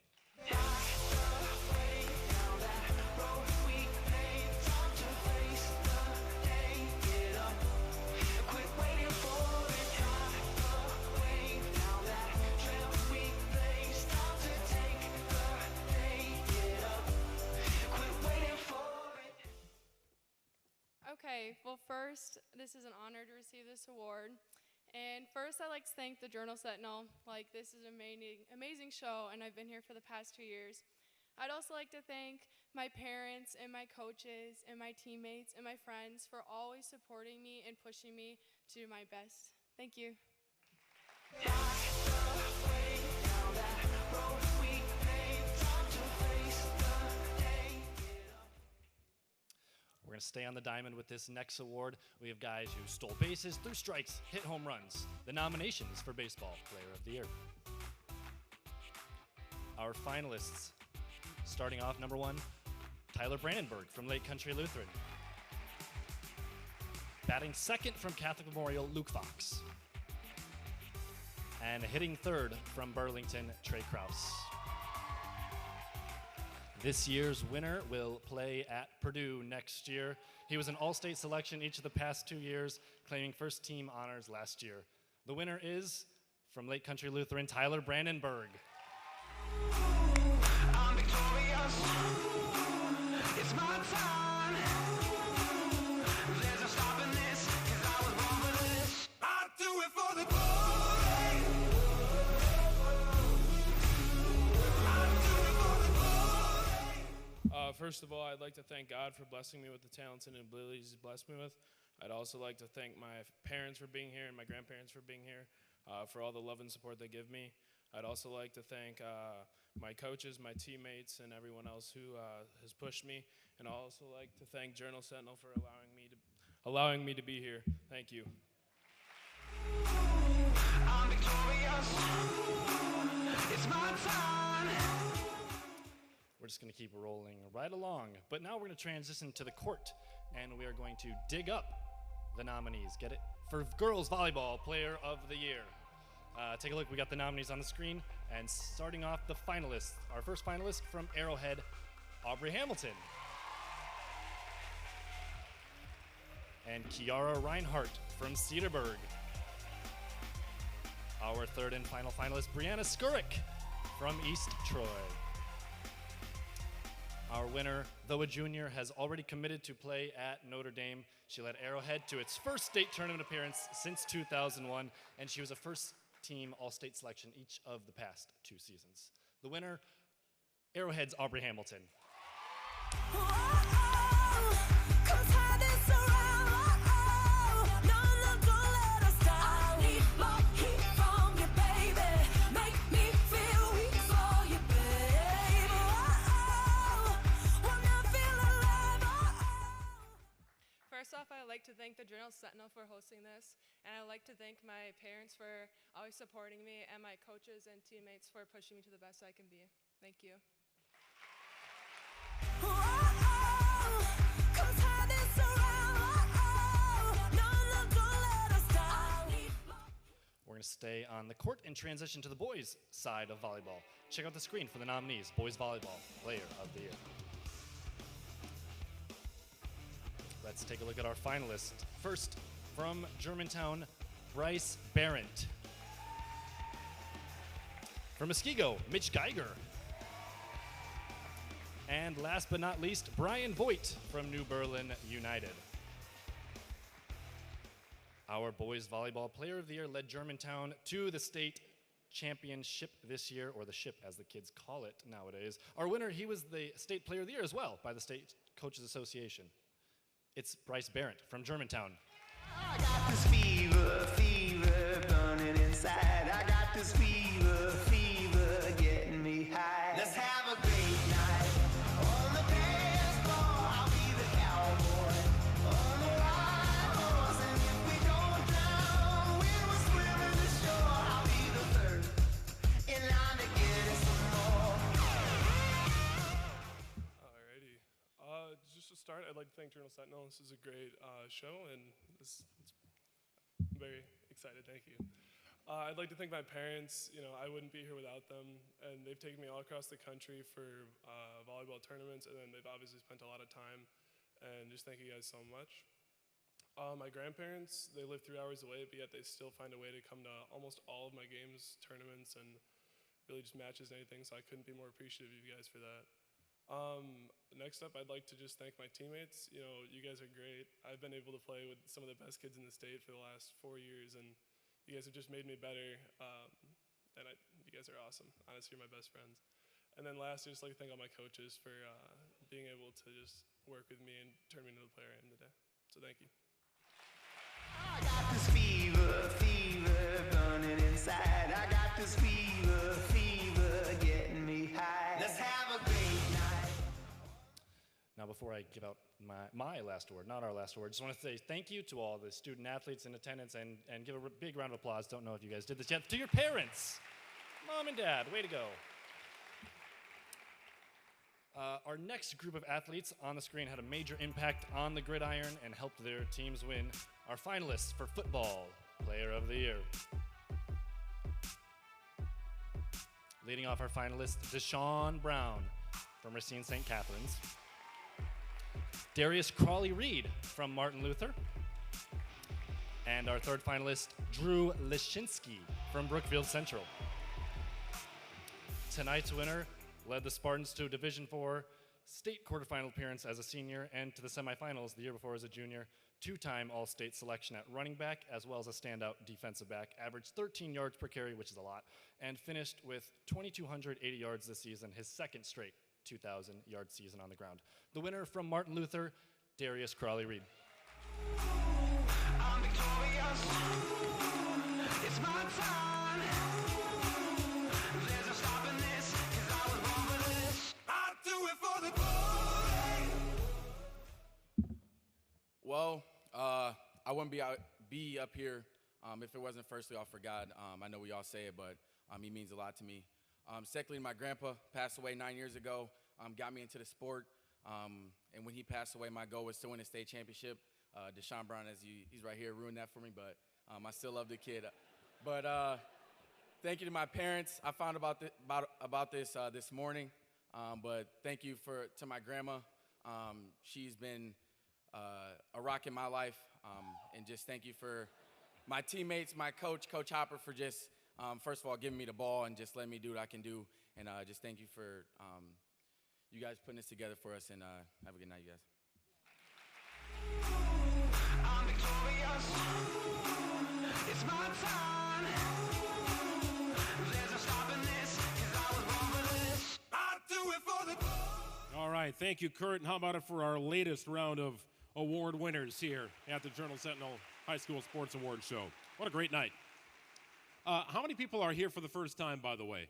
Okay, well first, this is an honor to receive this award. And first, I'd like to thank the Journal Sentinel. This is an amazing show, and I've been here for the past 2 years. I'd also like to thank my parents and my coaches and my teammates and my friends for always supporting me and pushing me to do my best. Thank you. We're going to stay on the diamond with this next award. We have guys who stole bases, threw strikes, hit home runs. The nominations for Baseball Player of the Year. Our finalists, starting off number 1, Tyler Brandenburg from Lake Country Lutheran. Batting second from Catholic Memorial, Luke Fox. And hitting third from Burlington, Trey Krause. This year's winner will play at Purdue next year. He was an all-state selection each of the past 2 years, claiming first-team honors last year. The winner is, from Lake Country Lutheran, Tyler Brandenburg. I'm victorious. It's my time. There's no stopping this, 'cause I was born for this. I do it for the glory. First of all, I'd like to thank God for blessing me with the talents and abilities He's blessed me with. I'd also like to thank my parents for being here and my grandparents for being here, for all the love and support they give me. I'd also like to thank my coaches, my teammates, and everyone else who has pushed me. And I'd also like to thank Journal Sentinel for allowing me to be here. Thank you. I'm victorious. It's my time. We're just going to keep rolling right along. But now we're going to transition to the court, and we are going to dig up the nominees. Get it? For Girls Volleyball Player of the Year. Take a look. We got the nominees on the screen. And starting off the finalists. Our first finalist from Arrowhead, Aubrey Hamilton. And Kiara Reinhart from Cedarburg. Our third and final finalist, Brianna Skurick from East Troy. Our winner, though a junior, has already committed to play at Notre Dame. She led Arrowhead to its first state tournament appearance since 2001, and she was a first-team All-State selection each of the past 2 seasons. The winner, Arrowhead's Aubrey Hamilton. First off, I'd like to thank the Journal Sentinel for hosting this, and I'd like to thank my parents for always supporting me and my coaches and teammates for pushing me to the best I can be. Thank you. We're going to stay on the court and transition to the boys' side of volleyball. Check out the screen for the nominees, Boys Volleyball Player of the Year. Let's take a look at our finalists. First, from Germantown, Bryce Barrett. From Muskego, Mitch Geiger. And last but not least, Brian Voigt from New Berlin United. Our boys volleyball player of the year led Germantown to the state championship this year, or the ship as the kids call it nowadays. Our winner, he was the state player of the year as well by the State Coaches Association. It's Bryce Barrett from Germantown. I got this fever burning inside. I got this fever getting me high. Let's have a great night on the dance floor. I'll be the cowboy on the wild horse, and if we go down, we will swim in the shore. I'll be the third in line to get us some more. Alrighty. Just to start, I'd like to thank Journal Sentinel. This is a great show, and I'm very excited. Thank you. I'd like to thank my parents. You know, I wouldn't be here without them, and they've taken me all across the country for volleyball tournaments, and then they've obviously spent a lot of time, and just thank you guys so much. My grandparents, they live 3 hours away, but yet they still find a way to come to almost all of my games, tournaments, and really just matches and anything, so I couldn't be more appreciative of you guys for that. Next up, I'd like to just thank my teammates. You know, you guys are great. I've been able to play with some of the best kids in the state for the last 4 years, and you guys have just made me better, and you guys are awesome. Honestly, you're my best friends. And then lastly, just like to thank all my coaches for being able to just work with me and turn me into the player I am today. So thank you. I got this fever burning inside. I got this fever getting me high. Let's have a great night. Now, before I give out my last award, not our last award, just want to say thank you to all the student athletes in attendance and give a big round of applause. Don't know if you guys did this yet. To your parents, mom and dad, way to go. Our next group of athletes on the screen had a major impact on the gridiron and helped their teams win. Our finalists for Football Player of the Year. Leading off our finalist, Deshaun Brown from Racine St. Catharines. Darius Crawley-Reed from Martin Luther. And our third finalist, Drew Lishinsky from Brookfield Central. Tonight's winner led the Spartans to a Division IV state quarterfinal appearance as a senior and to the semifinals the year before as a junior. Two-time All-State selection at running back as well as a standout defensive back. Averaged 13 yards per carry, which is a lot, and finished with 2,280 yards this season, his second straight 2,000-yard season on the ground. The winner from Martin Luther, Darius Crawley-Reed. I'm victorious. It's my time. There's no stopping this, 'cause I was born for this. I do it for the glory. Well, I wouldn't be up here if it wasn't firstly all for God. I know we all say it, but he means a lot to me. Secondly, my grandpa passed away 9 years ago, got me into the sport. And when he passed away, my goal was to win a state championship. Deshaun Brown, he's right here, ruined that for me, but I still love the kid. But thank you to my parents. I found about this this morning, but thank you to my grandma. She's been a rock in my life, and just thank you for my teammates, my coach, Coach Hopper, for just, first of all, giving me the ball and just letting me do what I can do, and just thank you for you guys putting this together for us, and have a good night, you guys. I'm victorious. It's my time. There's no stopping this, 'cause I was born for this. I do it for the glory. All right, thank you, Kurt. And how about it for our latest round of award winners here at the Journal Sentinel High School Sports Awards Show? What a great night. How many people are here for the first time, by the way?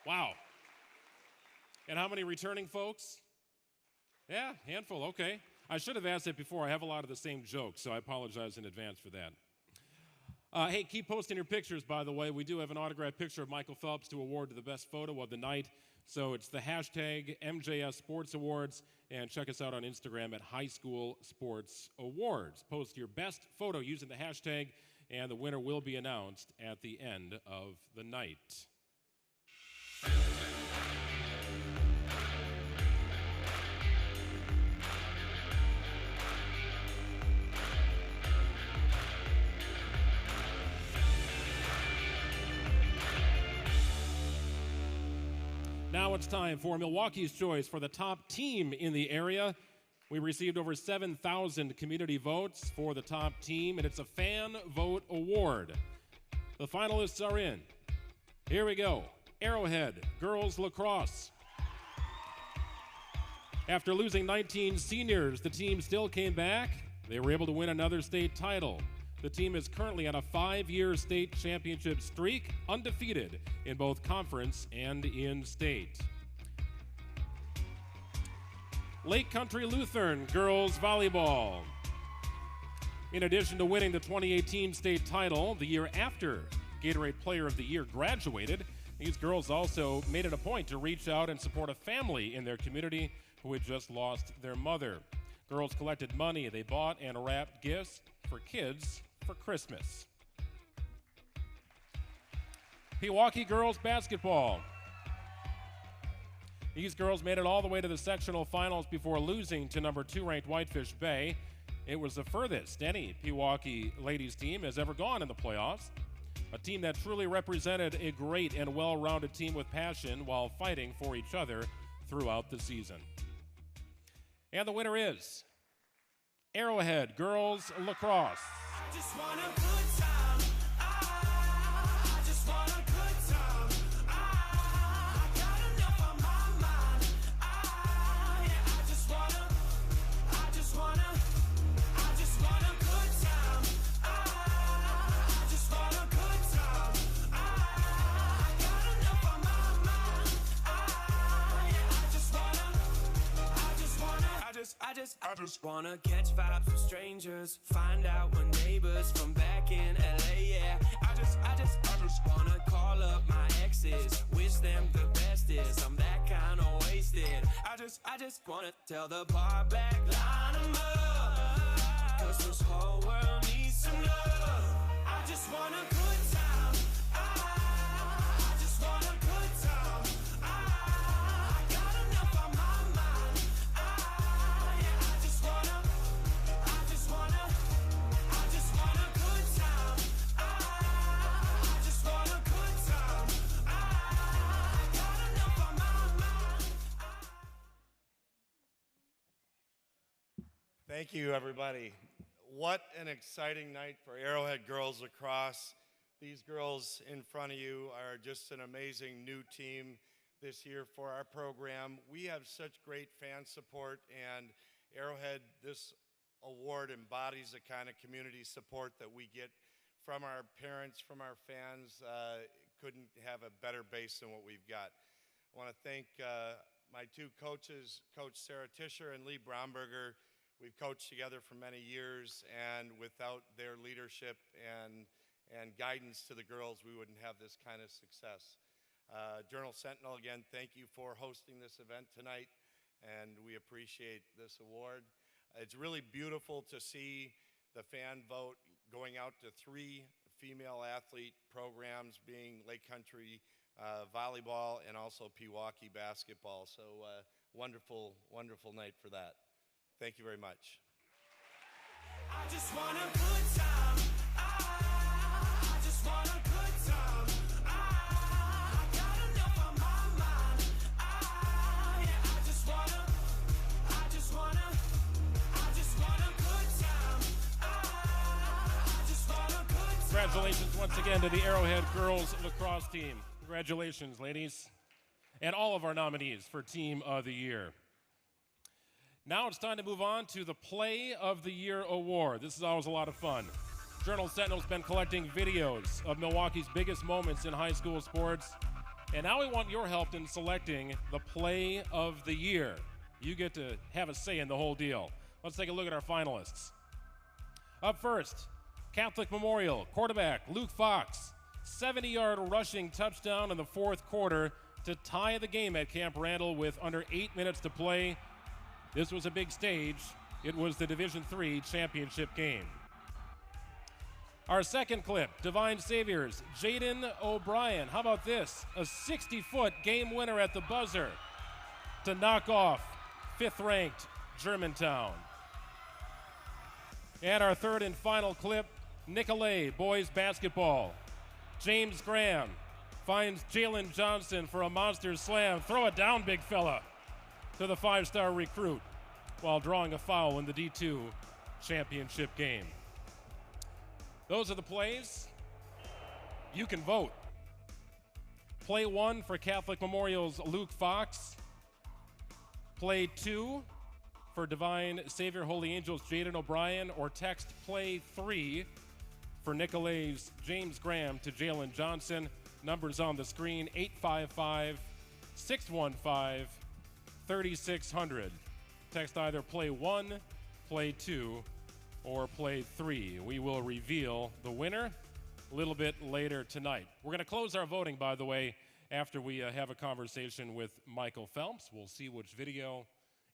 Wow. And how many returning folks? Yeah, handful, okay. I should have asked it before. I have a lot of the same jokes, so I apologize in advance for that. Hey, keep posting your pictures, by the way. We do have an autographed picture of Michael Phelps to award to the best photo of the night. So it's the hashtag MJS Sports Awards, and check us out on Instagram at High School Sports Awards. Post your best photo using the hashtag, and the winner will be announced at the end of the night. Now it's time for Milwaukee's choice for the top team in the area. We received over 7,000 community votes for the top team, and it's a fan vote award. The finalists are in. Here we go. Arrowhead Girls Lacrosse. After losing 19 seniors, the team still came back. They were able to win another state title. The team is currently on a 5-year state championship streak, undefeated in both conference and in state. Lake Country Lutheran Girls Volleyball. In addition to winning the 2018 state title the year after Gatorade Player of the Year graduated, these girls also made it a point to reach out and support a family in their community who had just lost their mother. Girls collected money. They bought and wrapped gifts for kids for Christmas. Milwaukee Girls Basketball. These girls made it all the way to the sectional finals before losing to number 2 ranked Whitefish Bay. It was the furthest any Milwaukee ladies team has ever gone in the playoffs. A team that truly represented a great and well-rounded team with passion while fighting for each other throughout the season. And the winner is Arrowhead Girls Lacrosse. I just want a good time. I just want a good time. I got I just wanna catch vibes with strangers, find out when neighbors from back in LA, yeah. I just wanna call up my exes, wish them the bestest. I'm that kind of wasted. I just wanna tell the bar back, line 'em up, 'cause this whole world needs some love. I just want a good time. I just want a good time. I got enough on my mind. Yeah, I just wanna good time. I just want a good time. I got enough on my mind. Thank you, everybody. What an exciting night for Arrowhead Girls Lacrosse. These girls in front of you are just an amazing new team this year for our program. We have such great fan support, and Arrowhead, this award embodies the kind of community support that we get from our parents, from our fans. Couldn't have a better base than what we've got. I want to thank my two coaches, Coach Sarah Tischer and Lee Bromberger. We've coached together for many years, and without their leadership and guidance to the girls, we wouldn't have this kind of success. Journal Sentinel, again, thank you for hosting this event tonight, and we appreciate this award. It's really beautiful to see the fan vote going out to 3 female athlete programs, being Lake Country volleyball and also Milwaukee basketball. So wonderful, wonderful night for that. Thank you very much. I just want a good time. I just want a good time. I got enough on my mind. Yeah, I just want a good time. I just want a good time. Congratulations once again to the Arrowhead girls lacrosse team. Congratulations, ladies, and all of our nominees for Team of the Year. Now it's time to move on to the Play of the Year award. This is always a lot of fun. Journal Sentinel's been collecting videos of Milwaukee's biggest moments in high school sports, and now we want your help in selecting the Play of the Year. You get to have a say in the whole deal. Let's take a look at our finalists. Up first, Catholic Memorial quarterback Luke Fox, 70-yard rushing touchdown in the fourth quarter to tie the game at Camp Randall with under 8 minutes to play. This was a big stage. It was the Division III championship game. Our second clip, Divine Saviors, Jaden O'Brien. How about this? A 60-foot game winner at the buzzer to knock off 5th-ranked Germantown. And our third and final clip, Nicolay boys basketball. James Graham finds Jalen Johnson for a monster slam. Throw it down, big fella, to the 5-star recruit while drawing a foul in the D2 championship game. Those are the plays. You can vote. Play 1 for Catholic Memorial's Luke Fox. Play 2 for Divine Savior Holy Angels Jaden O'Brien, or text Play 3 for Nicolay's James Graham to Jalen Johnson. Numbers on the screen, 855-615-3600. Text either Play 1, Play 2, or Play 3. We will reveal the winner a little bit later tonight. We're going to close our voting, by the way, after we have a conversation with Michael Phelps. We'll see which video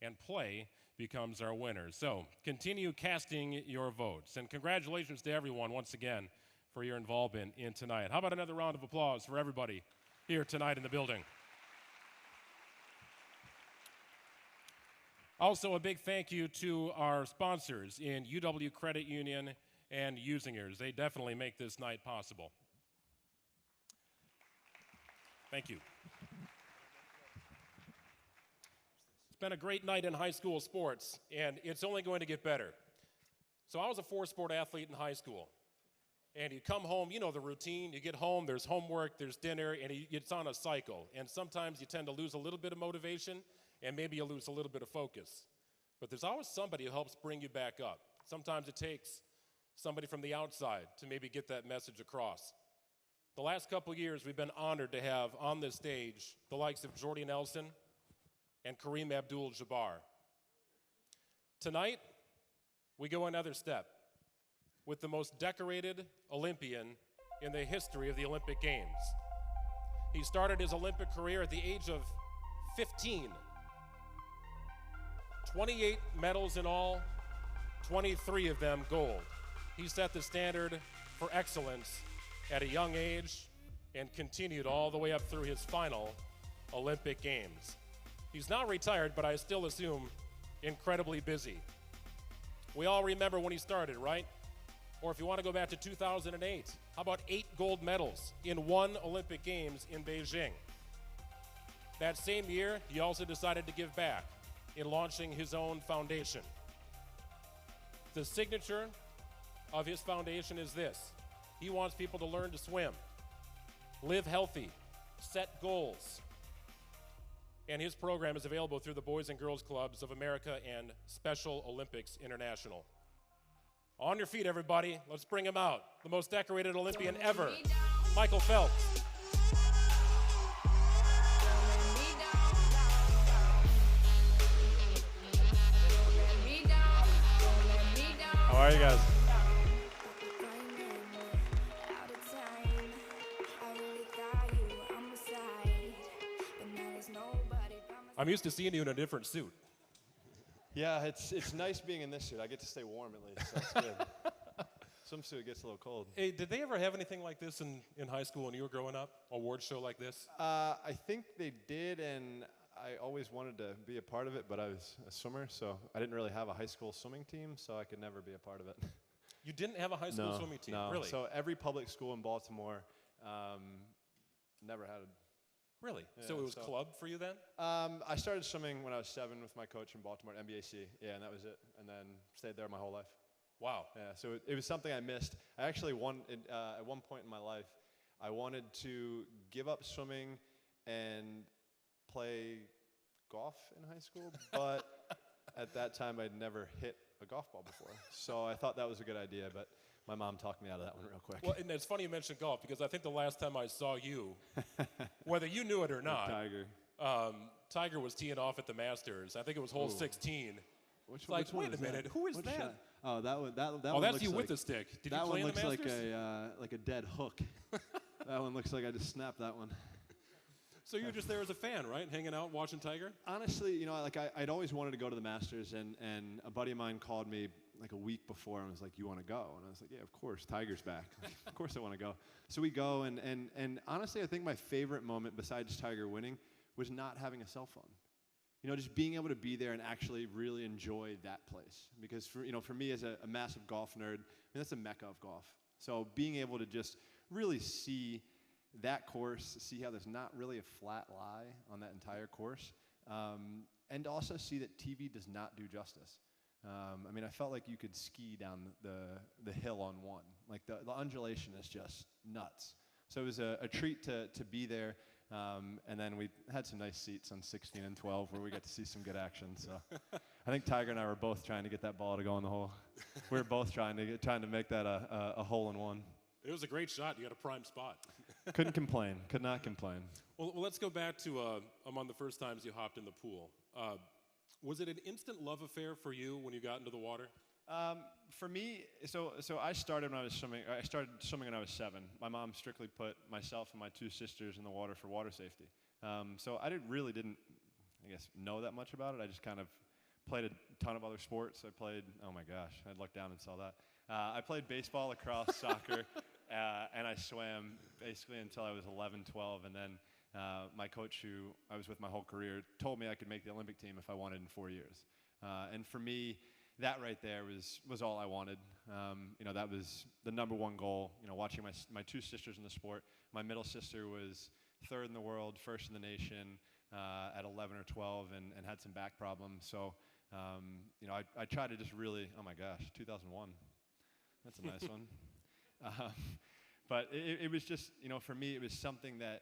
and play becomes our winner. So continue casting your votes. And congratulations to everyone once again for your involvement in tonight. How about another round of applause for everybody here tonight in the building? Also, a big thank you to our sponsors in UW Credit Union and Usingers. They definitely make this night possible. Thank you. It's been a great night in high school sports, and it's only going to get better. So I was a 4-sport athlete in high school. And you come home, you know the routine. You get home, there's homework, there's dinner, and it's on a cycle. And sometimes you tend to lose a little bit of motivation, and maybe you lose a little bit of focus. But there's always somebody who helps bring you back up. Sometimes it takes somebody from the outside to maybe get that message across. The last couple years, we've been honored to have on this stage the likes of Jordy Nelson and Kareem Abdul-Jabbar. Tonight, we go another step with the most decorated Olympian in the history of the Olympic Games. He started his Olympic career at the age of 15. 28 medals in all, 23 of them gold. He set the standard for excellence at a young age and continued all the way up through his final Olympic Games. He's now retired, but I still assume incredibly busy. We all remember when he started, right? Or if you want to go back to 2008, how about 8 gold medals in one Olympic Games in Beijing? That same year, he also decided to give back in launching his own foundation. The signature of his foundation is this: he wants people to learn to swim, live healthy, set goals. And his program is available through the Boys and Girls Clubs of America and Special Olympics International. On your feet, everybody. Let's bring him out. The most decorated Olympian ever, Michael Phelps. How are you guys? I'm used to seeing you in a different suit. Yeah, it's nice being in this suit. I get to stay warm at least. That's good. Some suit gets a little cold. Hey, did they ever have anything like this in high school when you were growing up? Award show like this? I think they did, and I always wanted to be a part of it, but I was a swimmer, so I didn't really have a high school swimming team, so I could never be a part of it. You didn't have a high school swimming team, no. really? So every public school in Baltimore never had a. Really? Yeah, so it was club for you then? I started swimming when I was 7 with my coach in Baltimore at MBAC. Yeah, and that was it. And then stayed there my whole life. Wow. Yeah, so it was something I missed. I actually at one point in my life, I wanted to give up swimming and play golf in high school, but at that time I'd never hit a golf ball before. So I thought that was a good idea, but my mom talked me out of that one real quick. Well, and it's funny you mentioned golf, because I think the last time I saw you, whether you knew it or not, Tiger was teeing off at the Masters. I think it was hole 16. Which wait a minute, who is Which that? shot? Oh, that one. That Oh, one that's looks you like, with the stick. Did you that play one in the looks Masters? like a dead hook. That one looks like I just snapped that one. So you were just there as a fan, right? Hanging out, watching Tiger? Honestly, I'd always wanted to go to the Masters, and a buddy of mine called me like a week before and was like, "You want to go?" And I was like, "Yeah, of course. Tiger's back. Of course I want to go." So we go, and honestly, I think my favorite moment besides Tiger winning was not having a cell phone. Just being able to be there and actually really enjoy that place. Because for me as a massive golf nerd, that's a mecca of golf. So being able to just really see that course, see how there's not really a flat lie on that entire course, and also see that TV does not do justice. I felt like you could ski down the hill on one. Like the undulation is just nuts. So it was a treat to be there. And then we had some nice seats on 16 and 12 where we got to see some good action. So I think Tiger and I were both trying to get that ball to go in the hole. We were both trying to make that a hole in one. It was a great shot. You got a prime spot. Couldn't complain. Could not complain. Well, let's go back to among the first times you hopped in the pool. Was it an instant love affair for you when you got into the water? For me, so I started when I was swimming. I started swimming when I was 7. My mom strictly put myself and my 2 sisters in the water for water safety. So I didn't, I guess, know that much about it. I just kind of played a ton of other sports. I played, oh my gosh, I looked down and saw that. I played baseball, lacrosse, soccer, and I swam basically until I was 11, 12, and then my coach, who I was with my whole career, told me I could make the Olympic team if I wanted in 4 years. And for me, that right there was all I wanted. That was the number one goal. Watching my 2 sisters in the sport. My middle sister was 3rd in the world, 1st in the nation at 11 or 12, and had some back problems. So, I tried to just really. Oh my gosh, 2001. That's a nice one. But it was just, for me, it was something that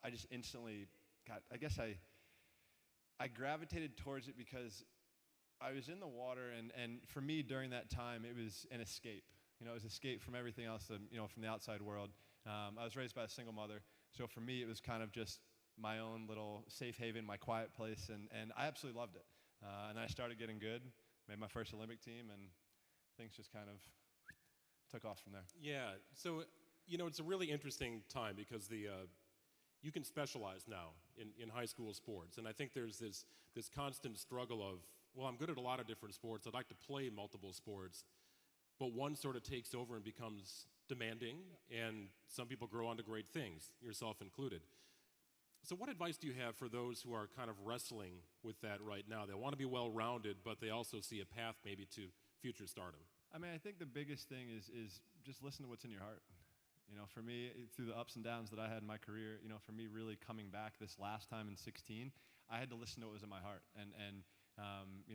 I just instantly got. I guess I gravitated towards it because I was in the water, and for me during that time, it was an escape. It was escape from everything else, from the outside world. I was raised by a single mother, so for me, it was kind of just my own little safe haven, my quiet place, and I absolutely loved it. And I started getting good. made my first Olympic team, and things just kind of took off from there. Yeah, so, it's a really interesting time because you can specialize now in high school sports. And I think there's this constant struggle of, well, I'm good at a lot of different sports. I'd like to play multiple sports, but one sort of takes over and becomes demanding, and some people grow on to great things, yourself included. So what advice do you have for those who are kind of wrestling with that right now? They want to be well-rounded, but they also see a path maybe to future stardom. I mean, I think the biggest thing is just listen to what's in your heart. For me, through the ups and downs that I had in my career, for me really coming back this last time in 16, I had to listen to what was in my heart. And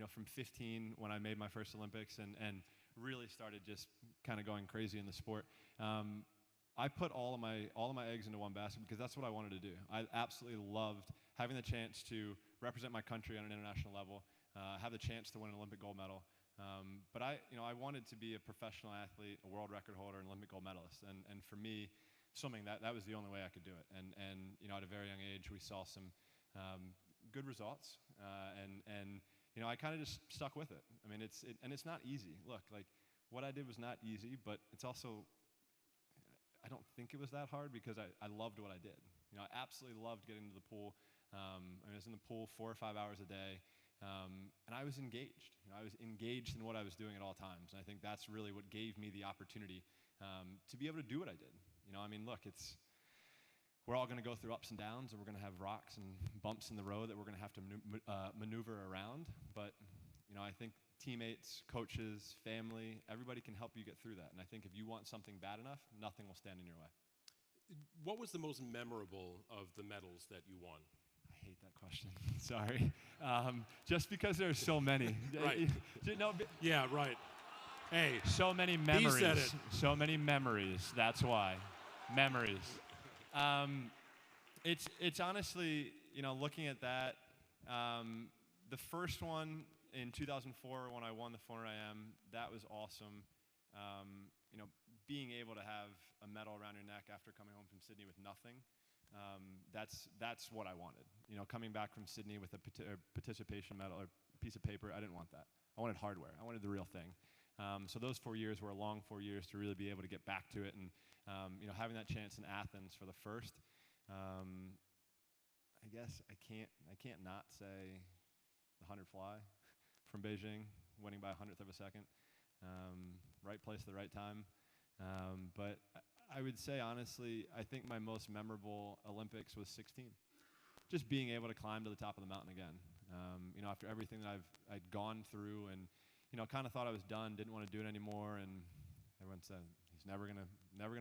from 15 when I made my first Olympics and really started just kind of going crazy in the sport, I put all of my eggs into one basket because that's what I wanted to do. I absolutely loved having the chance to represent my country on an international level, have the chance to win an Olympic gold medal. But I wanted to be a professional athlete, a world record holder, an Olympic gold medalist. And for me, swimming, that was the only way I could do it. And at a very young age, we saw some good results. And I kind of just stuck with it. I mean, it's not easy. Look, like what I did was not easy, but it's also, I don't think it was that hard because I loved what I did. I absolutely loved getting to the pool. I was in the pool 4 or 5 hours a day. And I was engaged. I was engaged in what I was doing at all times. And I think that's really what gave me the opportunity to be able to do what I did. Look, we're all going to go through ups and downs, and we're going to have rocks and bumps in the road that we're going to have to maneuver around. But, I think teammates, coaches, family, everybody can help you get through that. And I think if you want something bad enough, nothing will stand in your way. What was the most memorable of the medals that you won? I hate that question. Sorry. Just because there's so many. Right. Yeah, right. Hey, so many memories. He said it. So many memories. That's why. Memories. It's honestly, looking at that, the first one in 2004 when I won the 400 IM, that was awesome. Being able to have a medal around your neck after coming home from Sydney with nothing. That's what I wanted. Coming back from Sydney with a participation medal or piece of paper, I didn't want that. I wanted hardware. I wanted the real thing. So those 4 years were a long 4 years to really be able to get back to it, and having that chance in Athens for the first. I guess I can't not say the 100 fly from Beijing, winning by 100th of a second. Right place at the right time. But I would say, honestly, I think my most memorable Olympics was 16. Just being able to climb to the top of the mountain again. After everything that I'd gone through and, kind of thought I was done, didn't want to do it anymore, and everyone said, he's never gonna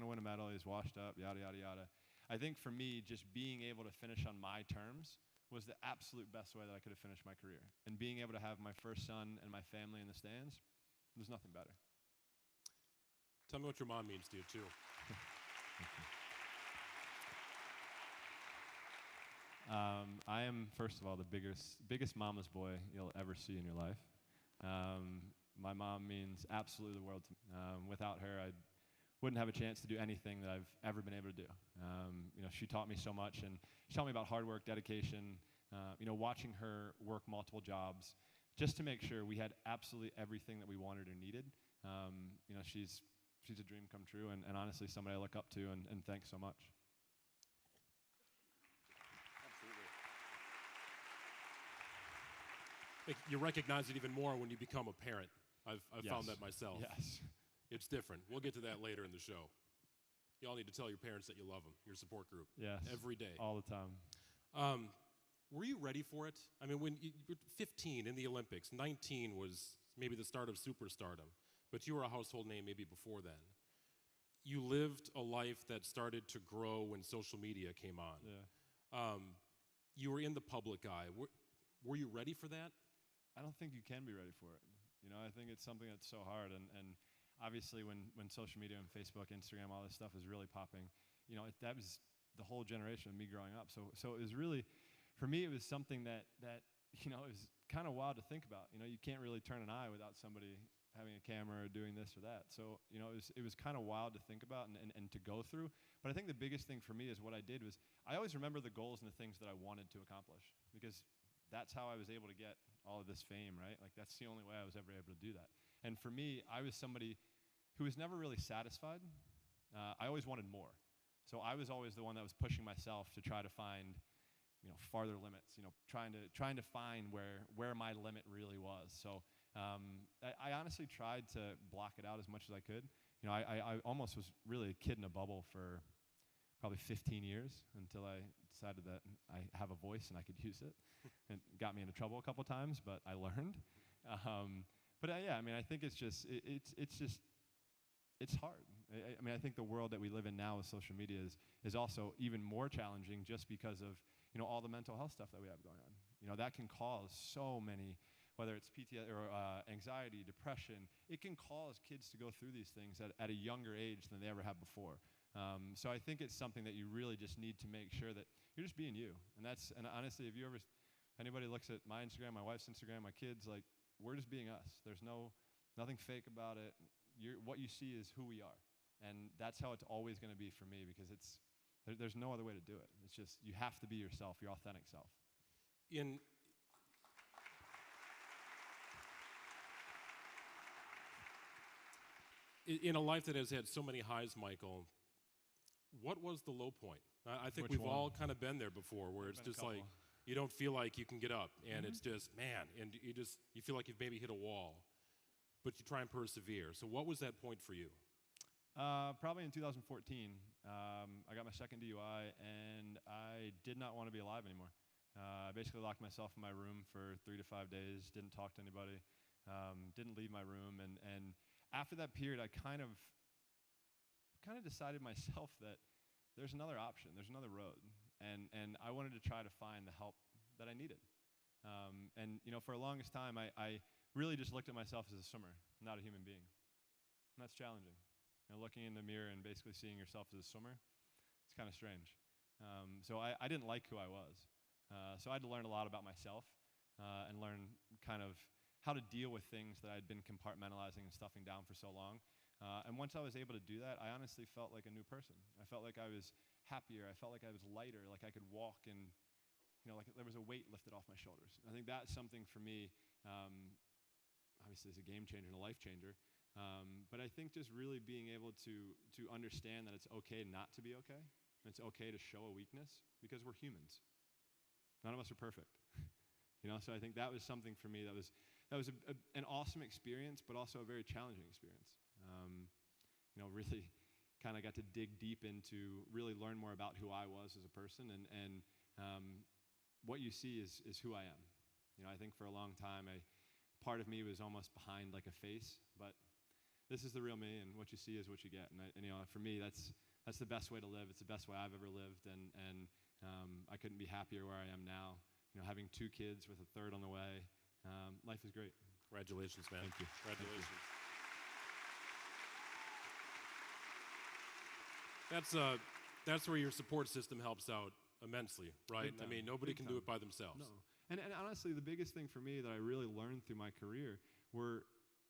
win a medal, he's washed up, yada, yada, yada. I think for me, just being able to finish on my terms was the absolute best way that I could have finished my career. And being able to have my first son and my family in the stands, there's nothing better. Tell me what your mom means to you, too. I am, first of all, the biggest mama's boy you'll ever see in your life. My mom means absolutely the world to me. Without her, I wouldn't have a chance to do anything that I've ever been able to do. She taught me so much, and she taught me about hard work, dedication, watching her work multiple jobs just to make sure we had absolutely everything that we wanted or needed. She's a dream come true, and honestly somebody I look up to, and thanks so much. You recognize it even more when you become a parent. I've Yes. found that myself. Yes. It's different. We'll get to that later in the show. You all need to tell your parents that you love them, your support group. Yes. Every day. All the time. Were you ready for it? I mean, when you were 15 in the Olympics, 19 was maybe the start of superstardom, but you were a household name maybe before then. You lived a life that started to grow when social media came on. Yeah. You were in the public eye. Were you ready for that? I don't think you can be ready for it. I think it's something that's so hard, and obviously when social media and Facebook, Instagram, all this stuff was really popping, that was the whole generation of me growing up. So it was really, for me, it was something that it was kind of wild to think about. You can't really turn an eye without somebody having a camera or doing this or that. So, it was kind of wild to think about and to go through. But I think the biggest thing for me is what I did was I always remember the goals and the things that I wanted to accomplish, because that's how I was able to get all of this fame, right? Like, that's the only way I was ever able to do that. And for me, I was somebody who was never really satisfied. I always wanted more. So I was always the one that was pushing myself to try to find, farther limits, trying to find where my limit really was. So I honestly tried to block it out as much as I could. I almost was really a kid in a bubble for probably 15 years until I decided that I have a voice and I could use it. It got me into trouble a couple times, but I learned. Yeah, I mean, I think it's hard. I think the world that we live in now with social media is also even more challenging just because of, all the mental health stuff that we have going on. That can cause so many, whether it's PTSD or anxiety, depression, it can cause kids to go through these things at a younger age than they ever have before. So I think it's something that you really just need to make sure that you're just being you. And honestly, if anybody looks at my Instagram, my wife's Instagram, my kids, like, we're just being us. There's nothing fake about it. What you see is who we are. And that's how it's always going to be for me, because there's no other way to do it. It's just, you have to be yourself, your authentic self. In a life that has had so many highs, Michael, what was the low point? I think Which we've one? all kind of been there before, where it's Been a just like, couple. you don't feel like you can get up, and it's just, man, and you feel like you've maybe hit a wall, but you try and persevere. So what was that point for you? Probably in 2014, I got my second DUI, and I did not want to be alive anymore. I basically locked myself in my room for 3 to 5 days, didn't talk to anybody, didn't leave my room, and after that period, I kind of decided myself that there's another option, there's another road, and I wanted to try to find the help that I needed. For the longest time, I really just looked at myself as a swimmer, not a human being, and that's challenging. Looking in the mirror and basically seeing yourself as a swimmer, it's kind of strange. So I didn't like who I was. So I had to learn a lot about myself and learn kind of how to deal with things that I'd been compartmentalizing and stuffing down for so long. And once I was able to do that, I honestly felt like a new person. I felt like I was happier. I felt like I was lighter, like I could walk and, like there was a weight lifted off my shoulders. I think that's something for me, obviously it's a game changer and a life changer. But I think just really being able to understand that it's okay not to be okay. It's okay to show a weakness because we're humans. None of us are perfect. So I think that was something for me that was an awesome experience, but also a very challenging experience. Really kind of got to dig deep into, really learn more about who I was as a person, and what you see is who I am. I think for a long time, part of me was almost behind like a face, but this is the real me, and what you see is what you get. And for me, that's the best way to live. It's the best way I've ever lived, and I couldn't be happier where I am now. Having 2 kids with a third on the way, life is great. Congratulations, man. Thank you. Congratulations. Thank you. That's where your support system helps out immensely, right? Big time. I mean, nobody Big can time. do it by themselves. No. And honestly, the biggest thing for me that I really learned through my career were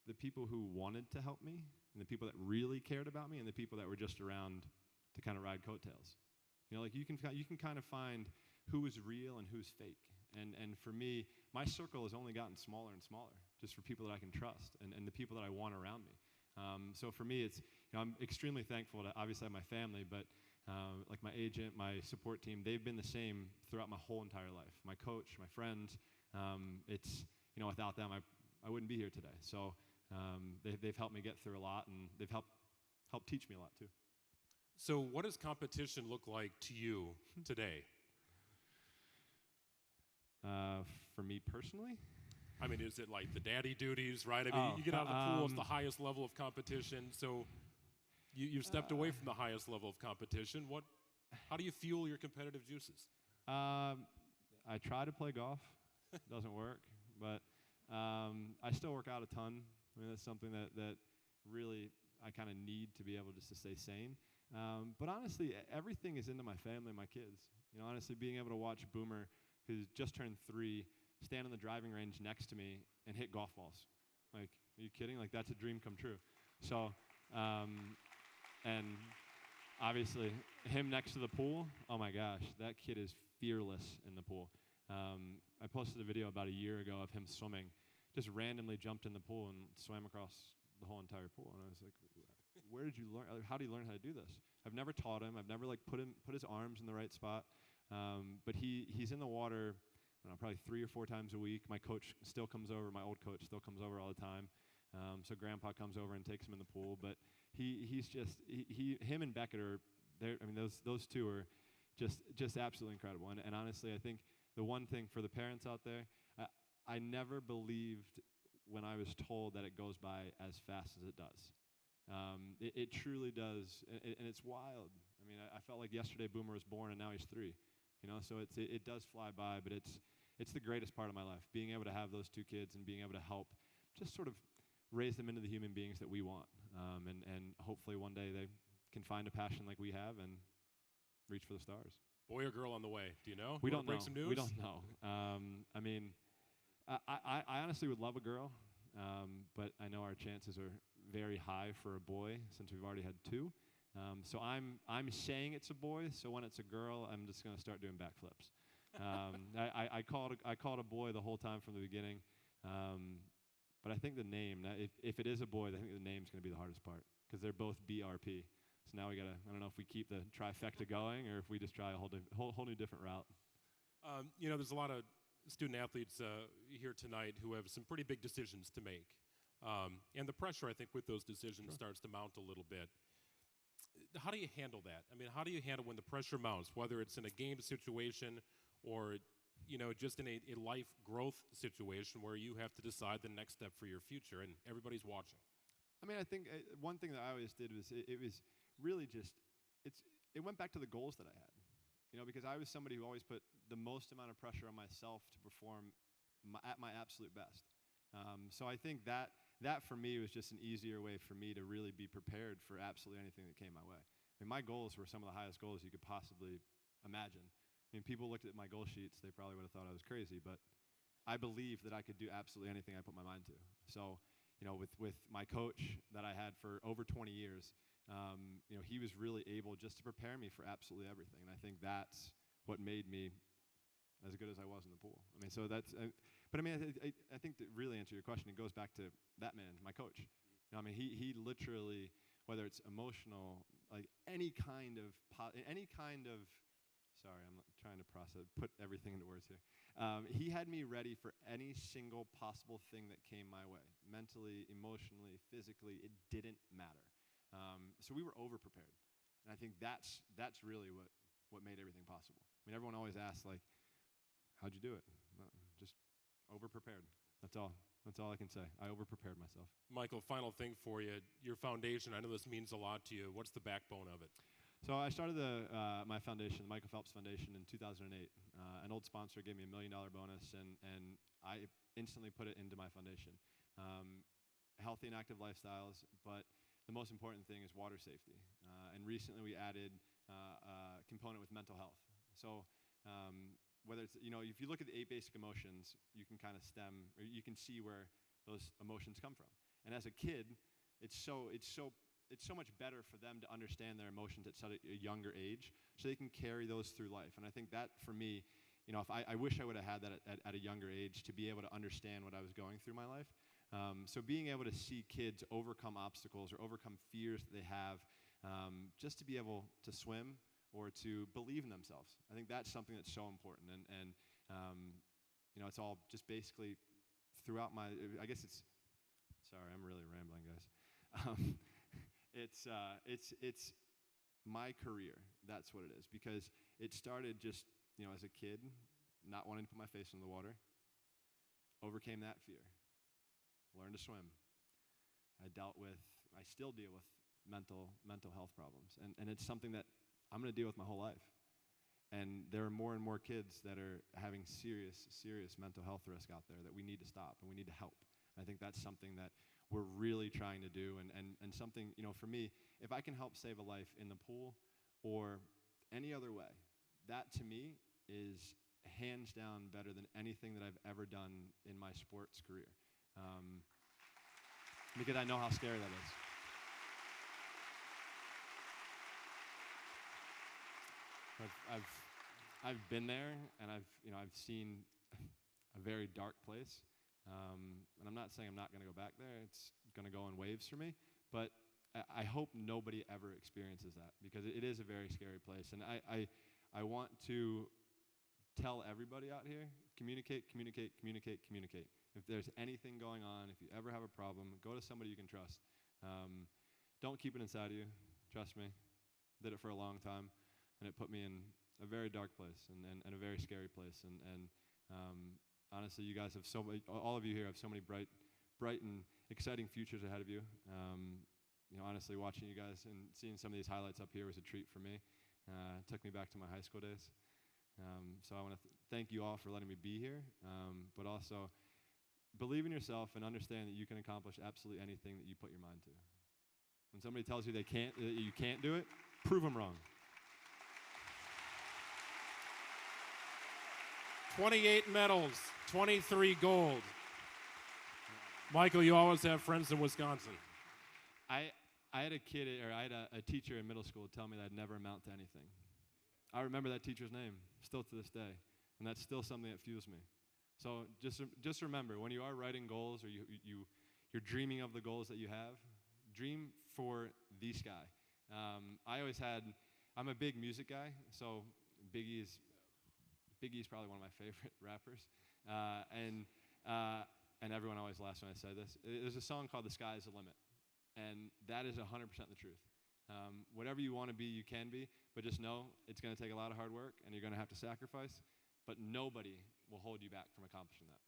the people who wanted to help me, and the people that really cared about me, and the people that were just around to kind of ride coattails. Like you can kind of find who is real and who's fake. And for me, my circle has only gotten smaller and smaller, just for people that I can trust and the people that I want around me. So for me, it's I'm extremely thankful to obviously have my family, but like my agent, my support team, they've been the same throughout my whole entire life. My coach, my friends, it's without them, I wouldn't be here today. So they've helped me get through a lot, and they've helped teach me a lot too. So what does competition look like to you today? For me personally? I mean, is it like the daddy duties, right? I mean, you get out of the pool, it's the highest level of competition. So you've stepped away from the highest level of competition. How do you fuel your competitive juices? I try to play golf. Doesn't work. But I still work out a ton. I mean, that's something that really I kind of need to be able just to stay sane. But honestly, everything is into my family and my kids. Honestly, being able to watch Boomer, who's just turned 3, stand on the driving range next to me and hit golf balls. Like, are you kidding? Like, that's a dream come true. So, and obviously, him next to the pool, oh my gosh, that kid is fearless in the pool. I posted a video about a year ago of him swimming, just randomly jumped in the pool and swam across the whole entire pool. And I was like, where did you learn? How do you learn how to do this? I've never taught him. I've never like put his arms in the right spot. But he's in the water, I don't know, probably 3 or 4 times a week. My coach still comes over. My old coach still comes over all the time. So Grandpa comes over and takes him in the pool. But him and Beckett are there. I mean, those two are just absolutely incredible. And honestly, I think the one thing for the parents out there, I never believed when I was told that it goes by as fast as it does. It truly does, and it's wild. I mean, I felt like yesterday Boomer was born, and now he's 3. You know, so it does fly by, but it's the greatest part of my life, being able to have those 2 kids and being able to help just sort of raise them into the human beings that we want. And hopefully one day they can find a passion like we have and reach for the stars. Boy or girl on the way? Do you know? We You don't wanna know. break some news? We don't know. I mean, I honestly would love a girl, but I know our chances are very high for a boy since we've already had 2. So I'm saying it's a boy. So when it's a girl, I'm just going to start doing backflips. I called a boy the whole time from the beginning. But I think the name, if it is a boy, I think the name's going to be the hardest part because they're both BRP. So now we got to, I don't know if we keep the trifecta going or if we just try a whole new different route. You know, there's a lot of student athletes here tonight who have some pretty big decisions to make. And the pressure, I think, with those decisions starts to mount a little bit. How do you handle that? I mean, how do you handle when the pressure mounts, whether it's in a game situation or, you know, just in a life growth situation where you have to decide the next step for your future and everybody's watching? I mean, I think one thing that I always did was it was really just, it went back to the goals that I had. You know, because I was somebody who always put the most amount of pressure on myself to perform at my absolute best. So I think that for me was just an easier way for me to really be prepared for absolutely anything that came my way. I mean, my goals were some of the highest goals you could possibly imagine. I mean, people looked at my goal sheets, they probably would have thought I was crazy, but I believed that I could do absolutely anything I put my mind to. So, you know, with my coach that I had for over 20 years, you know, he was really able just to prepare me for absolutely everything. And I think that's what made me as good as I was in the pool. I mean, so that's, but I mean, I think to really answer your question, it goes back to that man, my coach. You know, I mean, he literally, whether it's emotional, like any kind of, sorry, I'm trying to process, put everything into words here. He had me ready for any single possible thing that came my way, mentally, emotionally, physically, it didn't matter. So we were over-prepared. And I think that's really what made everything possible. I mean, everyone always asks, like, how'd you do it? Well, just over-prepared. That's all I can say. I over-prepared myself. Michael, final thing for you. Your foundation, I know this means a lot to you. What's the backbone of it? So I started my foundation, the Michael Phelps Foundation, in 2008. An old sponsor gave me $1 million bonus, and I instantly put it into my foundation. Healthy and active lifestyles, but the most important thing is water safety. And recently we added a component with mental health. So whether it's, you know, if you look at the 8 basic emotions, you can kind of stem, or you can see where those emotions come from. And as a kid, it's so much better for them to understand their emotions at such a younger age, so they can carry those through life. And I think that, for me, you know, if I wish I would have had that at a younger age to be able to understand what I was going through my life. So being able to see kids overcome obstacles or overcome fears that they have, just to be able to swim or to believe in themselves. I think that's something that's so important. And you know, it's all just basically throughout my, I guess it's, sorry, I'm really rambling, guys. It's my career. That's what it is. Because it started just, you know, as a kid, not wanting to put my face in the water, overcame that fear, learned to swim. I still deal with mental health problems. And it's something that I'm going to deal with my whole life. And there are more and more kids that are having serious mental health risk out there that we need to stop and we need to help. And I think that's something that we're really trying to do, and something, you know, for me, if I can help save a life in the pool or any other way, that to me is hands down better than anything that I've ever done in my sports career. Because I know how scary that is. I've been there, and I've seen a very dark place. And I'm not saying I'm not going to go back there. It's going to go in waves for me. But I hope nobody ever experiences that, because it is a very scary place. And I want to tell everybody out here, communicate, communicate, communicate, communicate. If there's anything going on, if you ever have a problem, go to somebody you can trust. Don't keep it inside of you. Trust me. Did it for a long time, and it put me in a very dark place and a very scary place. And honestly, you guys have so many, all of you here have so many bright and exciting futures ahead of you. Honestly, watching you guys and seeing some of these highlights up here was a treat for me. It took me back to my high school days. So I want to thank you all for letting me be here, but also believe in yourself and understand that you can accomplish absolutely anything that you put your mind to. When somebody tells you you can't do it, prove them wrong. 28 medals, 23 gold. Michael, you always have friends in Wisconsin. I had a teacher in middle school tell me that I'd never amount to anything. I remember that teacher's name still to this day, and that's still something that fuels me. So just remember, when you are writing goals or you're dreaming of the goals that you have, dream for the sky. I'm a big music guy, so Biggie's probably one of my favorite rappers, and everyone always laughs when I say this. There's a song called "The Sky Is the Limit," and that is 100% the truth. Whatever you want to be, you can be, but just know it's going to take a lot of hard work, and you're going to have to sacrifice, but nobody will hold you back from accomplishing that.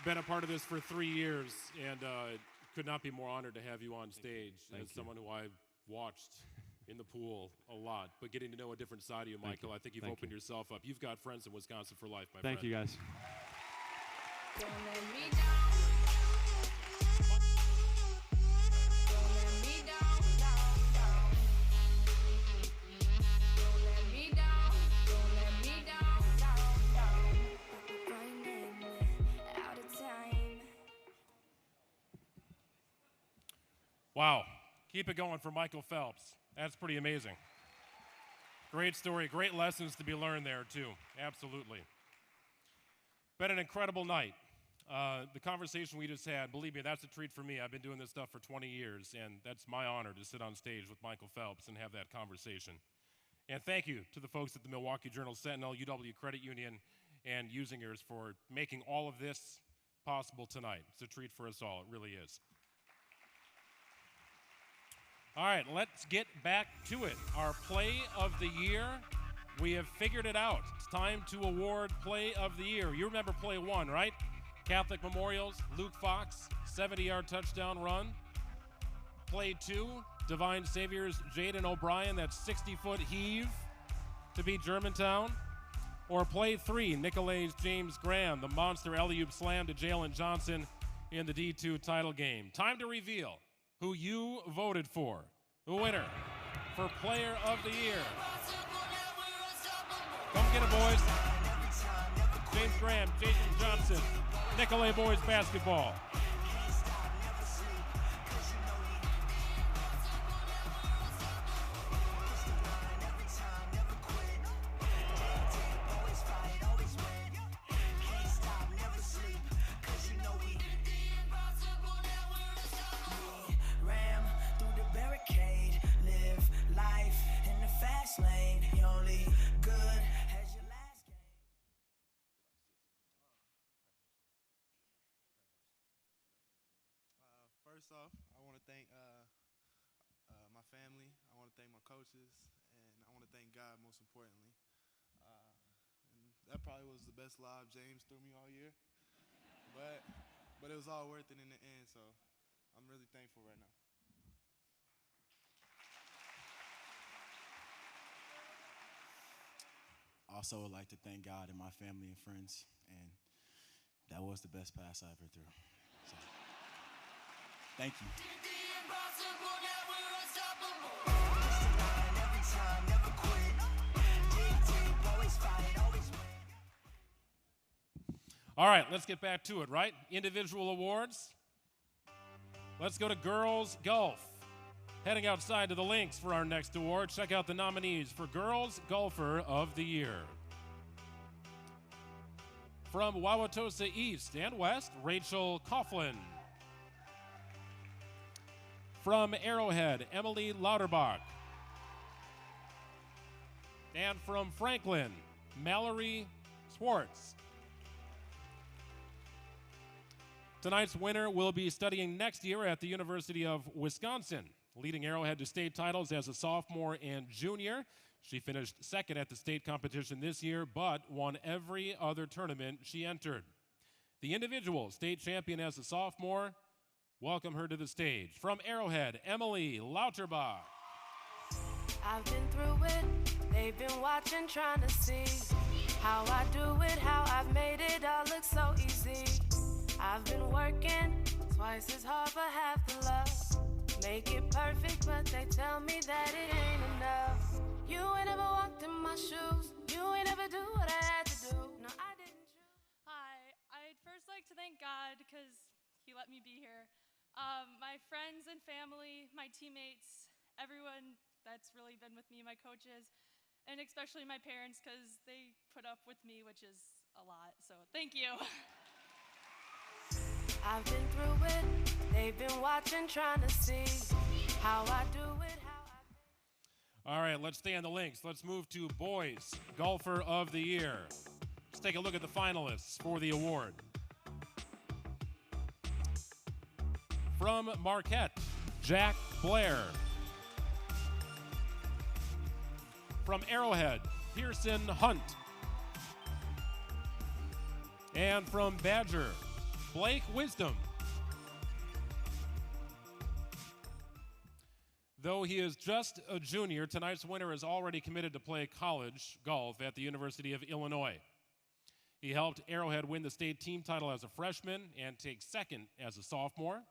Been a part of this for 3 years, and could not be more honored to have you on stage. Thank as you. Someone who I've watched in the pool a lot, but getting to know a different side of you, Michael, I think you've opened yourself up. You've got friends in Wisconsin for life, my friend. Thank you, guys. Don't let me down. Don't let me down, down, down. Don't let me down. Don't let me down, down, down. Grinding out of time. Wow. Keep it going for Michael Phelps. That's pretty amazing. Great story. Great lessons to be learned there, too. Absolutely. Been an incredible night. The conversation we just had, believe me, that's a treat for me. I've been doing this stuff for 20 years, and that's my honor to sit on stage with Michael Phelps and have that conversation. And thank you to the folks at the Milwaukee Journal Sentinel, UW Credit Union, and Usingers for making all of this possible tonight. It's a treat for us all. It really is. All right, let's get back to it. Our Play of the Year, we have figured it out. It's time to award Play of the Year. You remember Play 1, right? Catholic Memorial's Luke Fox, 70-yard touchdown run. Play 2, Divine Savior's Jaden O'Brien, that 60-foot heave to beat Germantown. Or Play 3, Nicolet's James Graham, the monster alley-oop slam to Jalen Johnson in the D2 title game. Time to reveal who you voted for. The winner for Player of the Year. Come get it, boys. James Graham, Jason Johnson, Nicolet boys basketball. First off, I want to thank my family. I want to thank my coaches, and I want to thank God most importantly. And that probably was the best lob James threw me all year, but it was all worth it in the end. So I'm really thankful right now. Also would like to thank God and my family and friends, and that was the best pass I ever threw. So, thank you. All right, let's get back to it, right? Individual awards. Let's go to girls golf. Heading outside to the links for our next award, check out the nominees for Girls Golfer of the Year. From Wauwatosa East and West, Rachel Coughlin. From Arrowhead, Emily Lauterbach. And from Franklin, Mallory Swartz. Tonight's winner will be studying next year at the University of Wisconsin, leading Arrowhead to state titles as a sophomore and junior. She finished second at the state competition this year, but won every other tournament she entered. The individual state champion as a sophomore, welcome her to the stage. From Arrowhead, Emily Lauterbach. I've been through it, they've been watching, trying to see how I do it, how I've made it all look so easy. I've been working twice as hard for half the love. Make it perfect, but they tell me that it ain't enough. You ain't ever walked in my shoes, you ain't ever do what I had to do. No, I didn't choose. Hi, I'd first like to thank God because He let me be here. My friends and family, my teammates, everyone that's really been with me, my coaches, and especially my parents because they put up with me, which is a lot. So thank you. I've been through it, they've been watching, trying to see how I do it, All right, let's stay on the links. Let's move to Boys Golfer of the Year. Let's take a look at the finalists for the award. From Marquette, Jack Blair. From Arrowhead, Pearson Hunt. And from Badger, Blake Wisdom. Though he is just a junior, tonight's winner is already committed to play college golf at the University of Illinois. He helped Arrowhead win the state team title as a freshman and take second as a sophomore.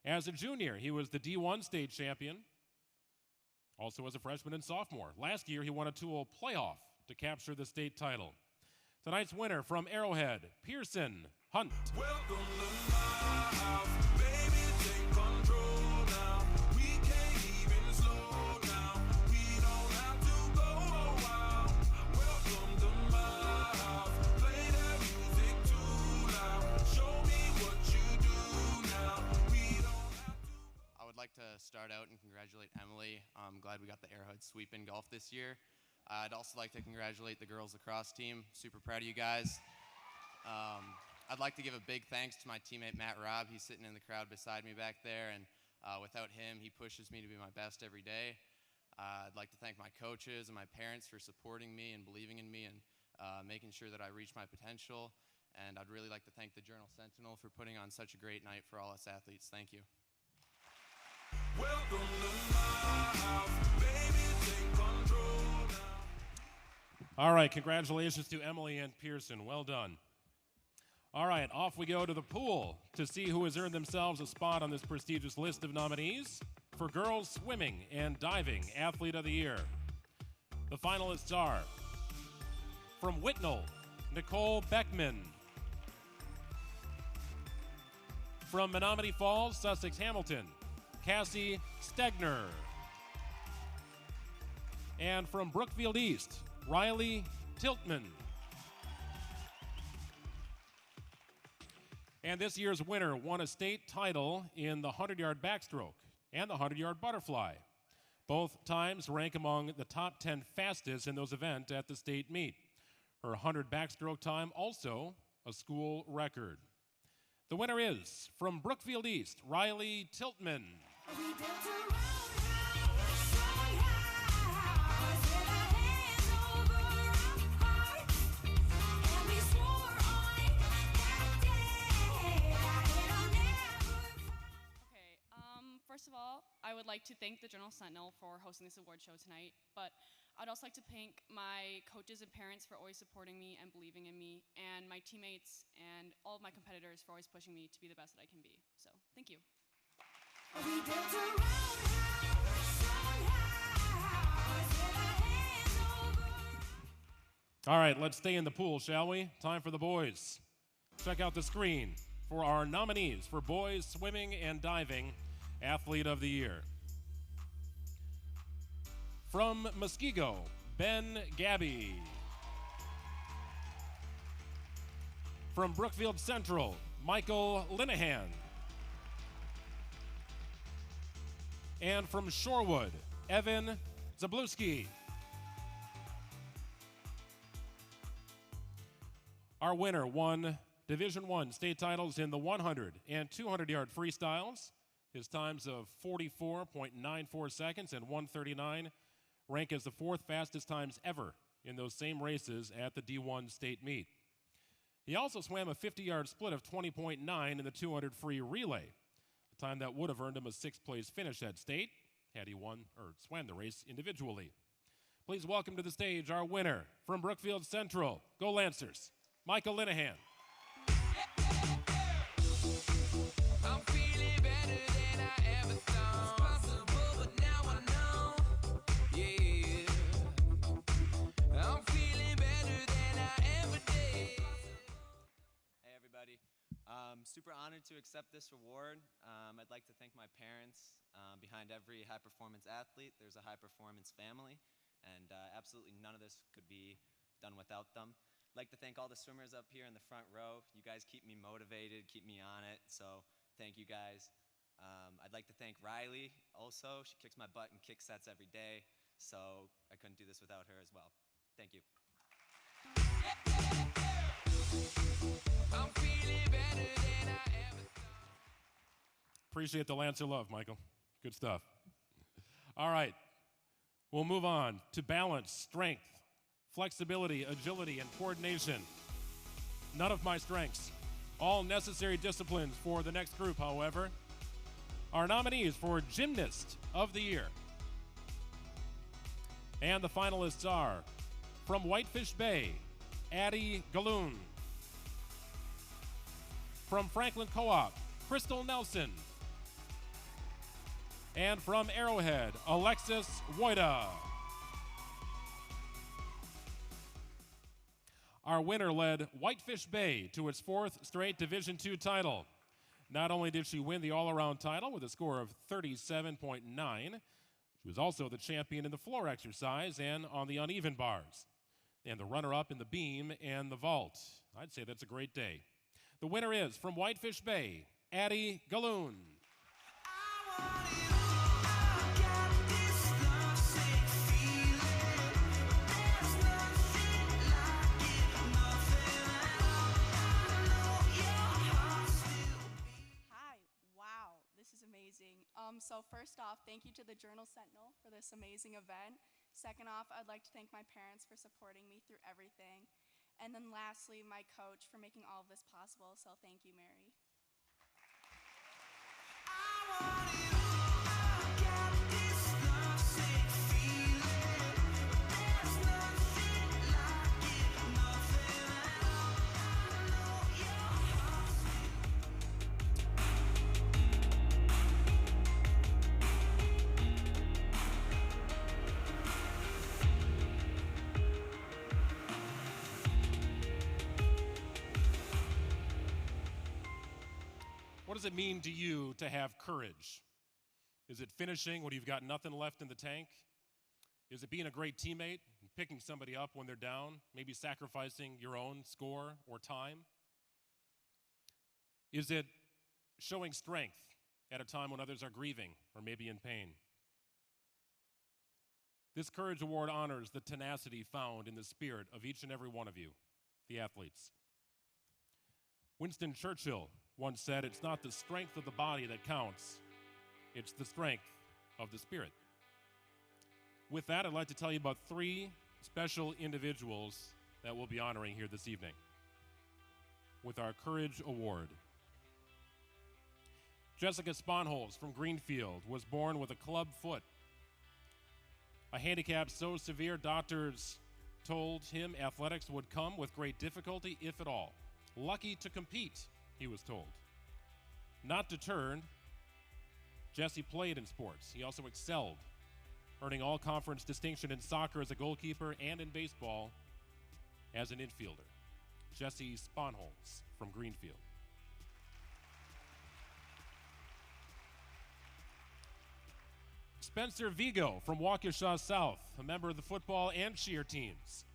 As a junior, he was the D1 state champion, also as a freshman and sophomore. Last year, he won a 2-hole playoff to capture the state title. Tonight's winner from Arrowhead, Pearson Hunt. Welcome to my house, baby, take control now. We can't even slow down. We don't have to go a while. Welcome to my house, play that music too loud. Show me what you do now. We don't have to. I would like to start out and congratulate Emily. I'm glad we got the Arrowhead sweep in golf this year. I'd also like to congratulate the girls lacrosse team. Super proud of you guys. I'd like to give a big thanks to my teammate Matt Robb. He's sitting in the crowd beside me back there, and without him, he pushes me to be my best every day. I'd like to thank my coaches and my parents for supporting me and believing in me and making sure that I reach my potential. And I'd really like to thank the Journal Sentinel for putting on such a great night for all us athletes. Thank you. Welcome to my house, baby, take control now. All right, congratulations to Emily and Pearson. Well done. All right, off we go to the pool to see who has earned themselves a spot on this prestigious list of nominees for Girls Swimming and Diving Athlete of the Year. The finalists are from Whitnall, Nicole Beckman. From Menominee Falls, Sussex Hamilton, Cassie Stegner. And from Brookfield East, Riley Tiltman. And this year's winner won a state title in the 100-yard backstroke and the 100-yard butterfly. Both times rank among the top 10 fastest in those events at the state meet. Her 100 backstroke time also a school record. The winner is from Brookfield East, Riley Tiltman. First of all, I would like to thank the Journal Sentinel for hosting this award show tonight, but I'd also like to thank my coaches and parents for always supporting me and believing in me, and my teammates and all of my competitors for always pushing me to be the best that I can be. So, thank you. All right, let's stay in the pool, shall we? Time for the boys. Check out the screen for our nominees for Boys Swimming and Diving Athlete of the Year. From Muskego, Ben Gabby. From Brookfield Central, Michael Linehan. And from Shorewood, Evan Zablewski. Our winner won Division I state titles in the 100 and 200-yard freestyles. His times of 44.94 seconds and 1:39 rank as the fourth fastest times ever in those same races at the D1 state meet. He also swam a 50-yard split of 20.9 in the 200 free relay, a time that would have earned him a sixth-place finish at state had he won or swam the race individually. Please welcome to the stage our winner from Brookfield Central. Go Lancers, Michael Linehan. I'm feeling better than I ever thought. It's possible, but now I know. Yeah. I'm feeling better than I ever did. Hey everybody, super honored to accept this award. I'd like to thank my parents. Behind every high-performance athlete, there's a high-performance family, and absolutely none of this could be done without them. I'd like to thank all the swimmers up here in the front row. You guys keep me motivated, keep me on it, so thank you guys. I'd like to thank Riley also. She kicks my butt in kick sets every day, so I couldn't do this without her as well. Thank you. I'm feeling better than I ever thought. Appreciate the Lancer love, Michael. Good stuff. All right, we'll move on to balance, strength, flexibility, agility, and coordination. None of my strengths. All necessary disciplines for the next group, however. Our nominees for Gymnast of the Year. And the finalists are, from Whitefish Bay, Addie Galoon. From Franklin Co-op, Crystal Nelson. And from Arrowhead, Alexis Wojda. Our winner led Whitefish Bay to its fourth straight Division II title. Not only did she win the all-around title with a score of 37.9, she was also the champion in the floor exercise and on the uneven bars, and the runner-up in the beam and the vault. I'd say that's a great day. The winner is, from Whitefish Bay, Addie Galoon. So first off, thank you to the Journal Sentinel for this amazing event. Second off, I'd like to thank my parents for supporting me through everything. And then lastly, my coach for making all of this possible, so thank you, Mary. What does it mean to you to have courage? Is it finishing when you've got nothing left in the tank? Is it being a great teammate and picking somebody up when they're down, maybe sacrificing your own score or time? Is it showing strength at a time when others are grieving or maybe in pain? This Courage Award honors the tenacity found in the spirit of each and every one of you, the athletes. Winston Churchill once said, "It's not the strength of the body that counts, it's the strength of the spirit." With that, I'd like to tell you about three special individuals that we'll be honoring here this evening with our Courage Award. Jessica Sponholz from Greenfield was born with a club foot, a handicap so severe doctors told him athletics would come with great difficulty, if at all. Lucky to compete, he was told. Not deterred, Jesse played in sports. He also excelled, earning all-conference distinction in soccer as a goalkeeper and in baseball as an infielder. Jesse Sponholz from Greenfield. Spencer Vigo from Waukesha South, a member of the football and cheer teams.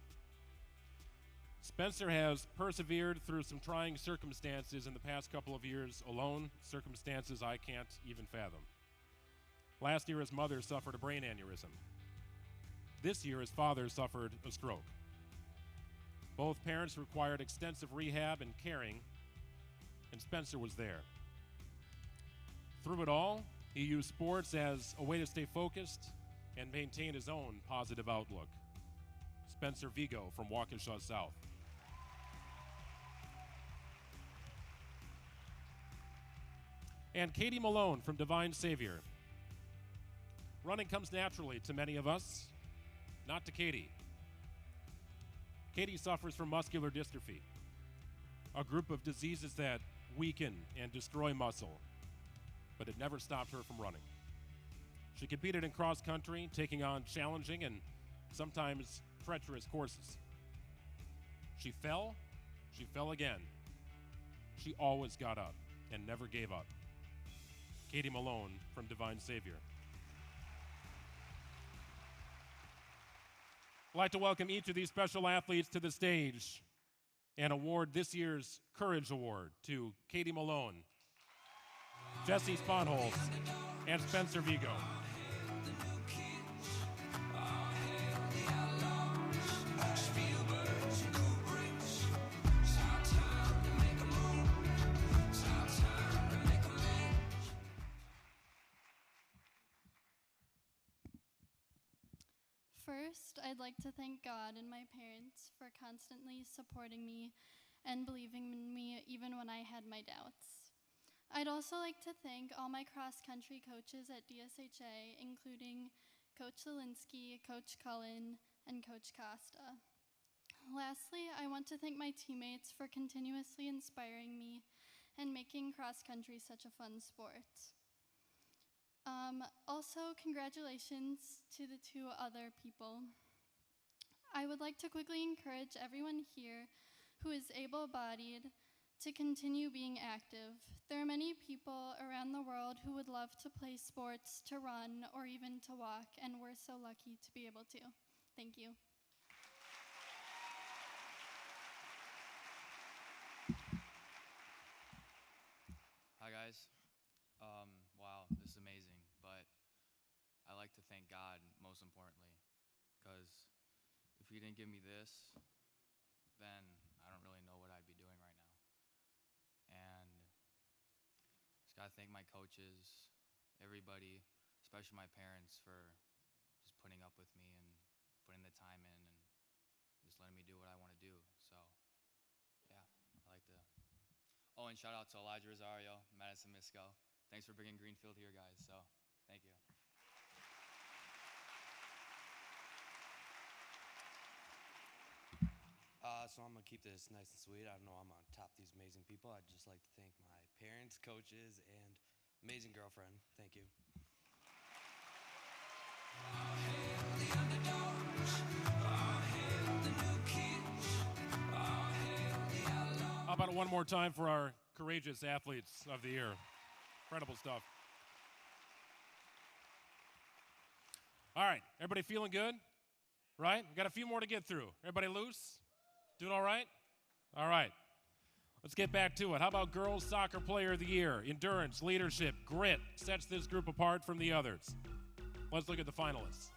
Spencer has persevered through some trying circumstances in the past couple of years alone, circumstances I can't even fathom. Last year, his mother suffered a brain aneurysm. This year, his father suffered a stroke. Both parents required extensive rehab and caring, and Spencer was there. Through it all, he used sports as a way to stay focused and maintain his own positive outlook. Spencer Vigo from Waukesha South. And Katie Malone from Divine Savior. Running comes naturally to many of us, not to Katie. Katie suffers from muscular dystrophy, a group of diseases that weaken and destroy muscle, but it never stopped her from running. She competed in cross country, taking on challenging and sometimes treacherous courses. She fell again. She always got up and never gave up. Katie Malone from Divine Savior. I'd like to welcome each of these special athletes to the stage and award this year's Courage Award to Katie Malone, Jesse Sponholz, and Spencer Vigo. First, I'd like to thank God and my parents for constantly supporting me and believing in me even when I had my doubts. I'd also like to thank all my cross-country coaches at DSHA, including Coach Zielinski, Coach Cullen, and Coach Costa. Lastly, I want to thank my teammates for continuously inspiring me and making cross-country such a fun sport. Also, congratulations to the two other people. I would like to quickly encourage everyone here who is able-bodied to continue being active. There are many people around the world who would love to play sports, to run, or even to walk, and we're so lucky to be able to. Thank you. Hi guys. Wow, this is amazing, but I like to thank God most importantly, because if He didn't give me this, then I don't really know what I'd be doing right now. And just gotta thank my coaches, everybody, especially my parents, for just putting up with me and putting the time in and just letting me do what I want to do. So yeah, I like to. Oh, and shout out to Elijah Rosario, Madison Misco. Thanks for bringing Greenfield here, guys. So thank you. So I'm going to keep this nice and sweet. I don't know I'm on top of these amazing people. I'd just like to thank my parents, coaches, and amazing girlfriend. Thank you. How about it one more time for our courageous athletes of the year? Incredible stuff. All right, everybody feeling good? Right? We've got a few more to get through. Everybody loose? Doing all right? All right. Let's get back to it. How about Girls Soccer Player of the Year? Endurance, leadership, grit sets this group apart from the others. Let's look at the finalists.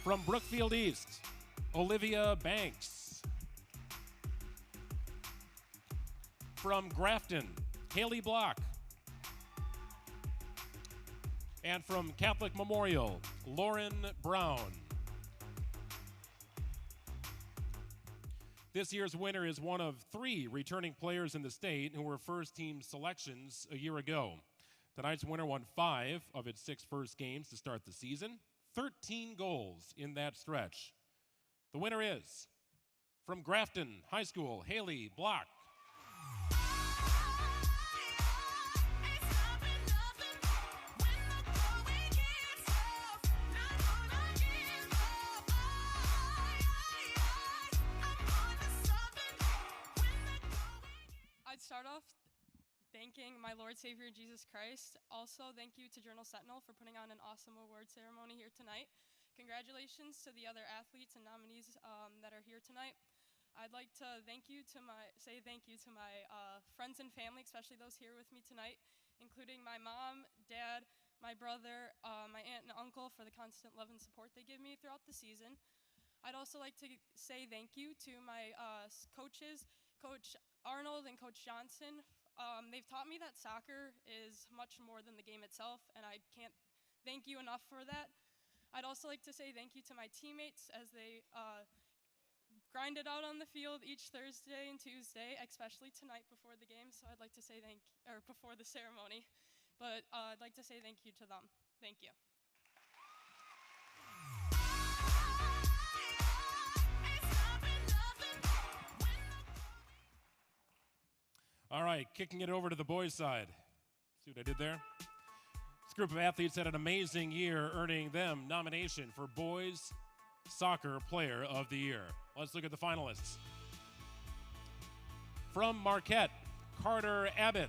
From Brookfield East, Olivia Banks. From Grafton, Haley Block. And from Catholic Memorial, Lauren Brown. This year's winner is one of 3 returning players in the state who were first-team selections a year ago. Tonight's winner won 5 of its 6 first games to start the season, 13 goals in that stretch. The winner is, from Grafton High School, Haley Block. I'd start off thanking my Lord Savior Jesus Christ. Also, thank you to Journal Sentinel for putting on an awesome award ceremony here tonight. Congratulations to the other athletes and nominees that are here tonight. I'd like to say thank you to my friends and family, especially those here with me tonight, including my mom, dad, my brother, my aunt and uncle for the constant love and support they give me throughout the season. I'd also like to say thank you to my coaches, Coach Arnold and Coach Johnson. They've taught me that soccer is much more than the game itself, and I can't thank you enough for that. I'd also like to say thank you to my teammates as they grind it out on the field each Thursday and Tuesday, especially tonight before the game. So I'd like to say before the ceremony, but I'd like to say thank you to them. Thank you. All right, kicking it over to the boys' side. See what I did there? This group of athletes had an amazing year, earning them nomination for Boys Soccer Player of the Year. Let's look at the finalists. From Marquette, Carter Abbott.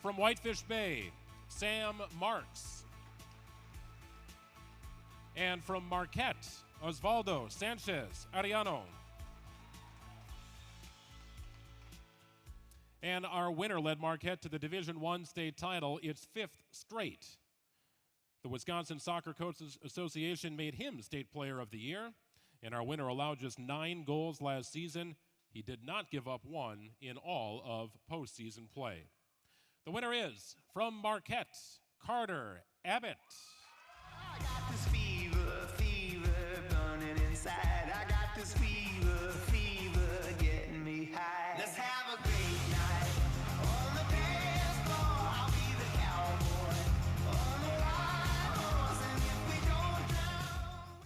From Whitefish Bay, Sam Marks. And from Marquette, Osvaldo Sanchez Ariano. And our winner led Marquette to the Division I state title, its 5th straight. The Wisconsin Soccer Coaches Association made him State Player of the Year, and our winner allowed just 9 goals last season. He did not give up one in all of postseason play. The winner is, from Marquette, Carter Abbott. I got this fever burning inside. I got this fever getting me high. Let's have a great night on the dance floor. I'll be the cowboy on the wild horse, and if we don't drown.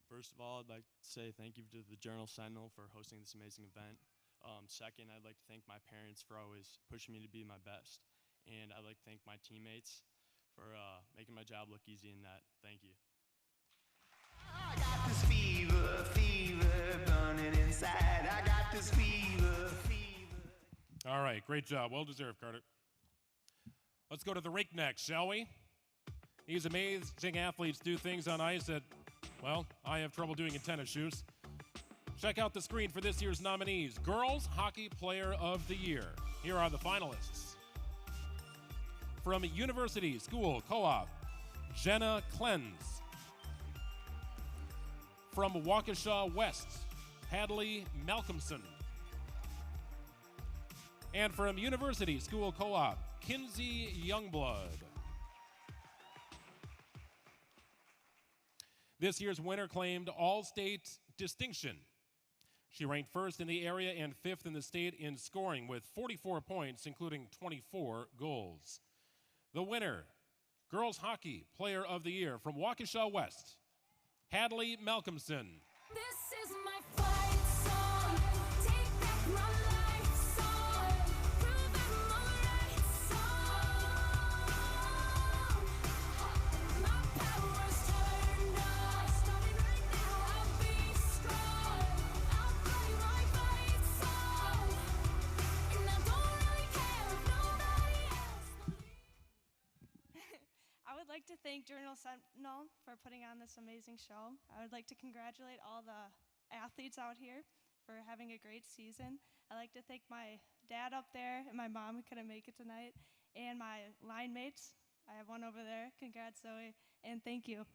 First of all, I'd like to say thank you to the Journal Sentinel for hosting this amazing event. Second, I'd like to thank my parents for always pushing me to be my best. And I'd like to thank my teammates for making my job look easy in that. Thank you. I got this fever burning inside. I got this fever. All right, great job. Well deserved, Carter. Let's go to the rink next, shall we? These amazing athletes do things on ice that, well, I have trouble doing in tennis shoes. Check out the screen for this year's nominees. Girls Hockey Player of the Year. Here are the finalists. From University School Co-op, Jenna Cleanse. From Waukesha West, Hadley Malcolmson. And from University School Co-op, Kinsey Youngblood. This year's winner claimed all-state distinction. She ranked 1st in the area and 5th in the state in scoring with 44 points, including 24 goals. The winner, Girls Hockey Player of the Year from Waukesha West, Hadley Malcolmson. This is my fight song. Take back my life song. Prove I'm alright song. My power's turned on. Starting right now, I'll be strong. I'll play my fight song. And I don't really care if nobody else believes. I would like to thank Journal Sentinel for putting on this amazing show. I would like to congratulate all the athletes out here for having a great season. I'd like to thank my dad up there and my mom who couldn't make it tonight, and my line mates. I have one over there. Congrats, Zoe, and thank you.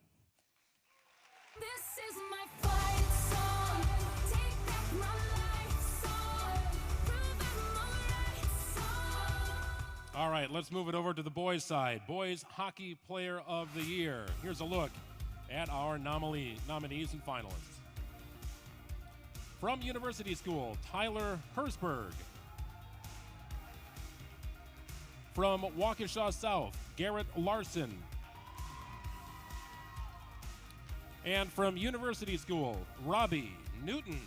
This is my fight song. Take back my life song. Prove I'm alright song. All right, let's move it over to the boys' side. Boys Hockey Player of the Year. Here's a look at our nominees and finalists. From University School, Tyler Hersberg. From Waukesha South, Garrett Larson. And from University School, Robbie Newton.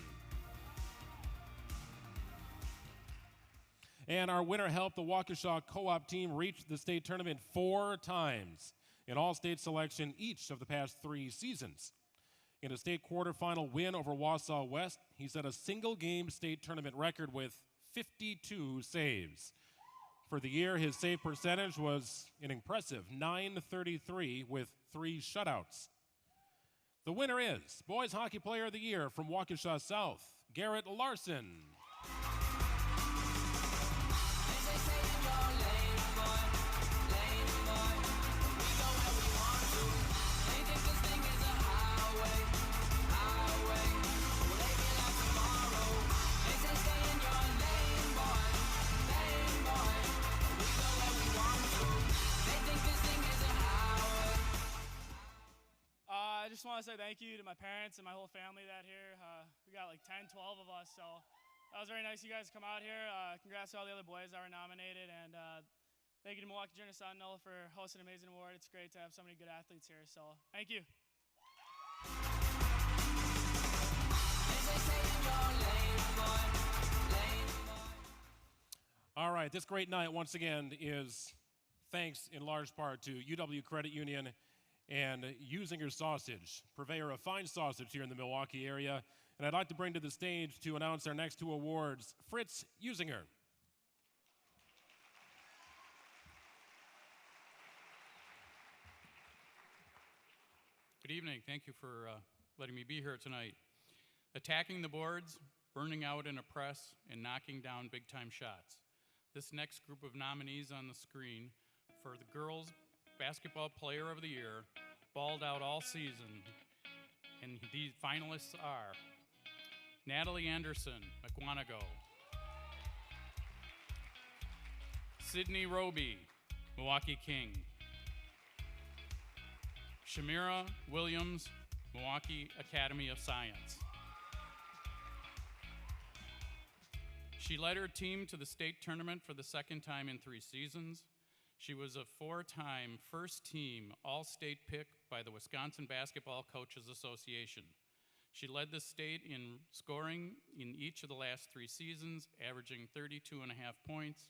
And our winner helped the Waukesha Co-op team reach the state tournament 4 times in all-state selection each of the past 3 seasons. In a state quarterfinal win over Wausau West, he set a single-game state tournament record with 52 saves. For the year, his save percentage was an impressive .933 with 3 shutouts. The winner is Boys Hockey Player of the Year from Waukesha South, Garrett Larson. I just want to say thank you to my parents and my whole family that here. We got like 10, 12 of us, so that was very nice of you guys to come out here. Congrats to all the other boys that were nominated, and thank you to Milwaukee Journal Sentinel for hosting an amazing award. It's great to have so many good athletes here, so thank you. All right, this great night once again is thanks in large part to UW Credit Union and Usinger Sausage, purveyor of fine sausage here in the Milwaukee area. And I'd like to bring to the stage to announce our next 2 awards, Fritz Usinger. Good evening. Thank you for letting me be here tonight. Attacking the boards, burning out in a press, and knocking down big-time shots. This next group of nominees on the screen for the Girls Basketball Player of the Year balled out all season, and these finalists are Natalie Anderson, McWanago, Sydney Roby, Milwaukee King, Shamira Williams, Milwaukee Academy of Science. She led her team to the state tournament for the second time in 3 seasons. She was a 4-time first-team All-State pick by the Wisconsin Basketball Coaches Association. She led the state in scoring in each of the last 3 seasons, averaging 32.5 points,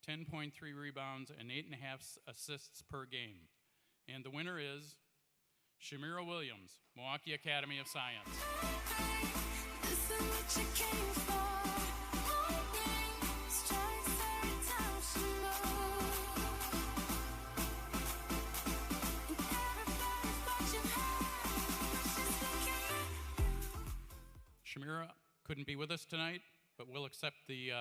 10.3 rebounds, and 8.5 assists per game. And the winner is Shamira Williams, Milwaukee Academy of Science. Shamira couldn't be with us tonight, but we'll accept the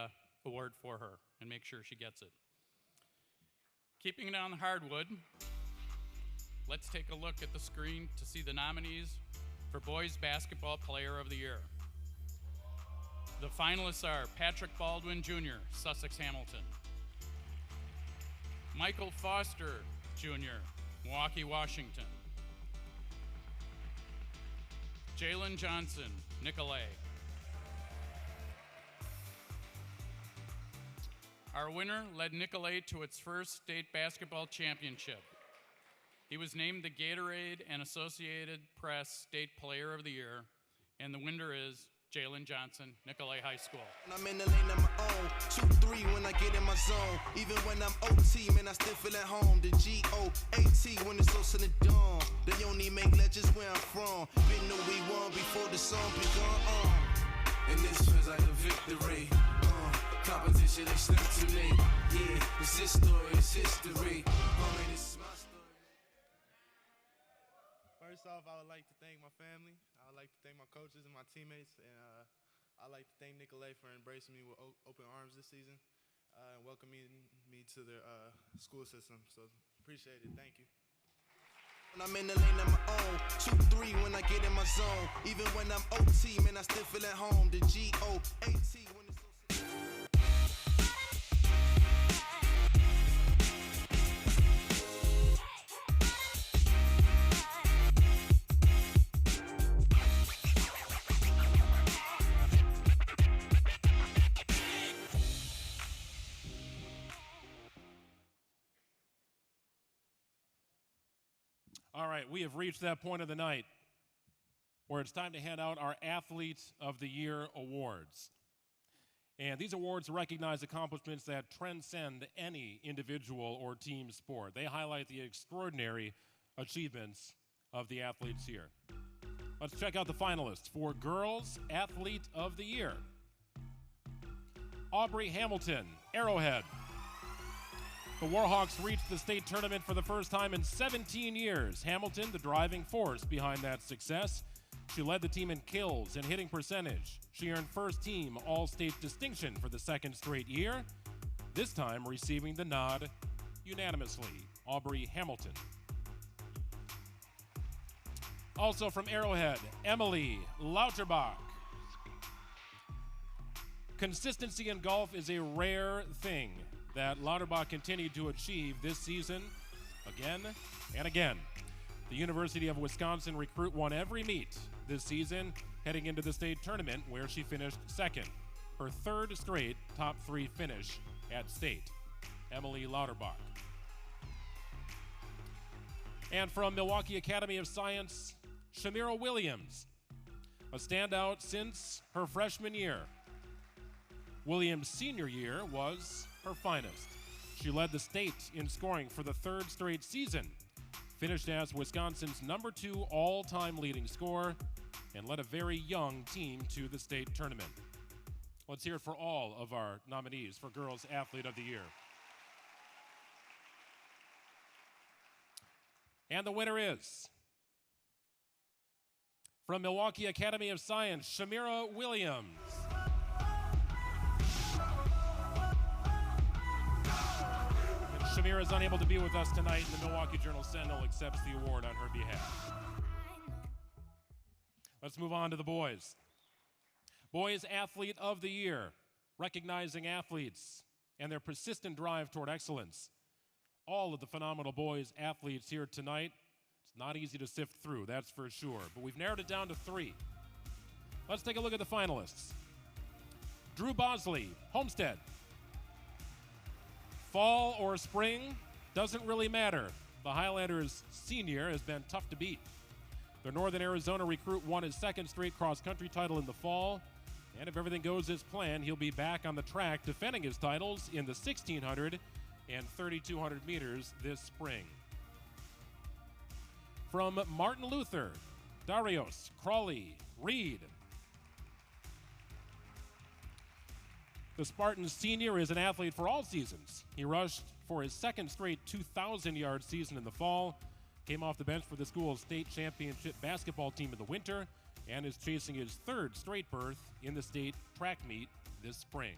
award for her and make sure she gets it. Keeping it on the hardwood, let's take a look at the screen to see the nominees for Boys Basketball Player of the Year. The finalists are Patrick Baldwin Jr., Sussex Hamilton, Michael Foster Jr., Milwaukee, Washington, Jalen Johnson, Nicolay. Our winner led Nicolay to its first state basketball championship. He was named the Gatorade and Associated Press State Player of the Year, and the winner is Jalen Johnson, Nicolay High School. I'm in the lane of my own, 2-3 when I get in my zone. Even when I'm OT, man, I still feel at home. The G-O-A-T when it's close to the dawn. They only make legends where I'm from. Been knew we won before the song begun. And this feels like a victory. Competition they slip to me. Yeah, it's this story, it's history. This is my story. First off, I would like to thank my family. I would like to thank my coaches and my teammates. And I'd like to thank Nicolay for embracing me with open arms this season and welcoming me to their school system. So appreciate it. Thank you. When I'm in the lane of my own, 2-3 when I get in my zone. Even when I'm OT, man, I still feel at home. The G-O-A-T when it's All right, we have reached that point of the night where it's time to hand out our Athlete of the Year awards. And these awards recognize accomplishments that transcend any individual or team sport. They highlight the extraordinary achievements of the athletes here. Let's check out the finalists for Girls Athlete of the Year. Aubrey Hamilton, Arrowhead. The Warhawks reached the state tournament for the first time in 17 years. Hamilton, the driving force behind that success. She led the team in kills and hitting percentage. She earned first team All-State distinction for the second straight year, this time receiving the nod unanimously. Aubrey Hamilton. Also from Arrowhead, Emily Lauterbach. Consistency in golf is a rare thing that Lauterbach continued to achieve this season again and again. The University of Wisconsin recruit won every meet this season, heading into the state tournament where she finished second. Her third straight top 3 finish at state. Emily Lauterbach. And from Milwaukee Academy of Science, Shamira Williams, a standout since her freshman year. Williams' senior year was her finest. She led the state in scoring for the third straight season, finished as Wisconsin's number 2 all-time leading scorer, and led a very young team to the state tournament. Let's hear it for all of our nominees for Girls Athlete of the Year. And the winner is, from Milwaukee Academy of Science, Shamira Williams. And Shamira is unable to be with us tonight, and the Milwaukee Journal Sentinel accepts the award on her behalf. Let's move on to the boys. Boys Athlete of the Year, recognizing athletes and their persistent drive toward excellence. All of the phenomenal boys athletes here tonight. It's not easy to sift through, that's for sure, but we've narrowed it down to 3. Let's take a look at the finalists. Drew Bosley, Homestead. Fall or spring, doesn't really matter. The Highlanders' senior has been tough to beat. Their Northern Arizona recruit won his second straight cross-country title in the fall, and if everything goes as planned, he'll be back on the track defending his titles in the 1,600 and 3,200 meters this spring. From Martin Luther, Darius, Crawley, Reed. The Spartan senior is an athlete for all seasons. He rushed for his second straight 2,000-yard season in the fall, came off the bench for the school's state championship basketball team in the winter, and is chasing his third straight berth in the state track meet this spring.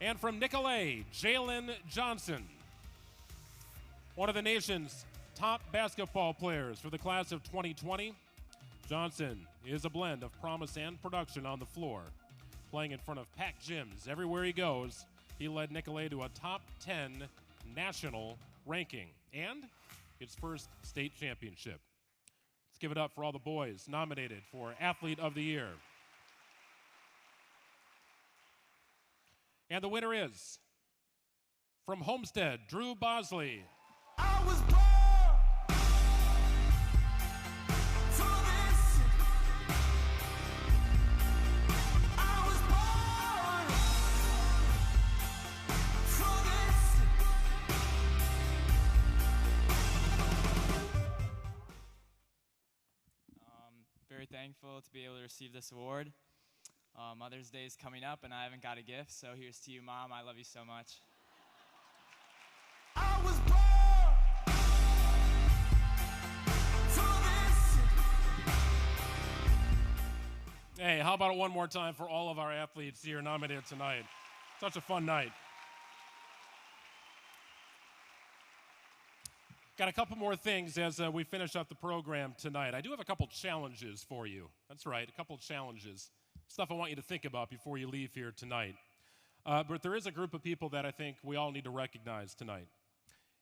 And from Nicolay, Jalen Johnson, one of the nation's top basketball players for the class of 2020. Johnson is a blend of promise and production on the floor. Playing in front of packed gyms everywhere he goes, he led Nicolay to a top 10 national ranking and its first state championship. Let's give it up for all the boys nominated for Athlete of the Year. And the winner is, from Homestead, Drew Bosley. I was born for this. I was born for this. Very thankful to be able to receive this award. Mother's Day is coming up, and I haven't got a gift, so here's to you, Mom. I love you so much. I was born for this. Hey, how about it one more time for all of our athletes here nominated tonight? Such a fun night. Got a couple more things as we finish up the program tonight. I do have a couple challenges for you. That's right, a couple challenges. Stuff I want you to think about before you leave here tonight. But there is a group of people that I think we all need to recognize tonight.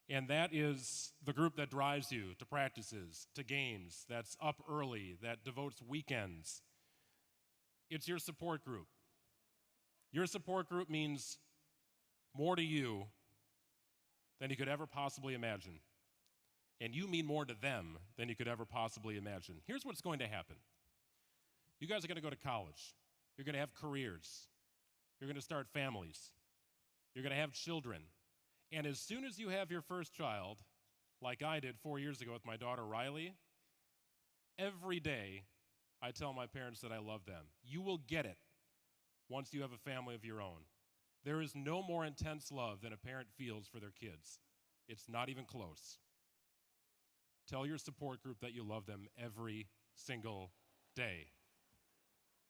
And that is the group that drives you to practices, to games, that's up early, that devotes weekends. It's your support group. Your support group means more to you than you could ever possibly imagine. And you mean more to them than you could ever possibly imagine. Here's what's going to happen. You guys are going to go to college. You're going to have careers. You're going to start families. You're going to have children. And as soon as you have your first child, like I did 4 years ago with my daughter Riley, every day I tell my parents that I love them. You will get it once you have a family of your own. There is no more intense love than a parent feels for their kids. It's not even close. Tell your support group that you love them every single day.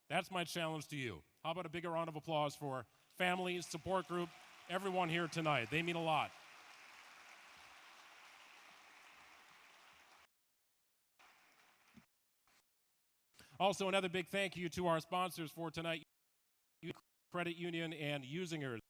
That's my challenge to you. How about a bigger round of applause for families, support group, everyone here tonight. They mean a lot. Also, another big thank you to our sponsors for tonight, Credit Union and Usingers.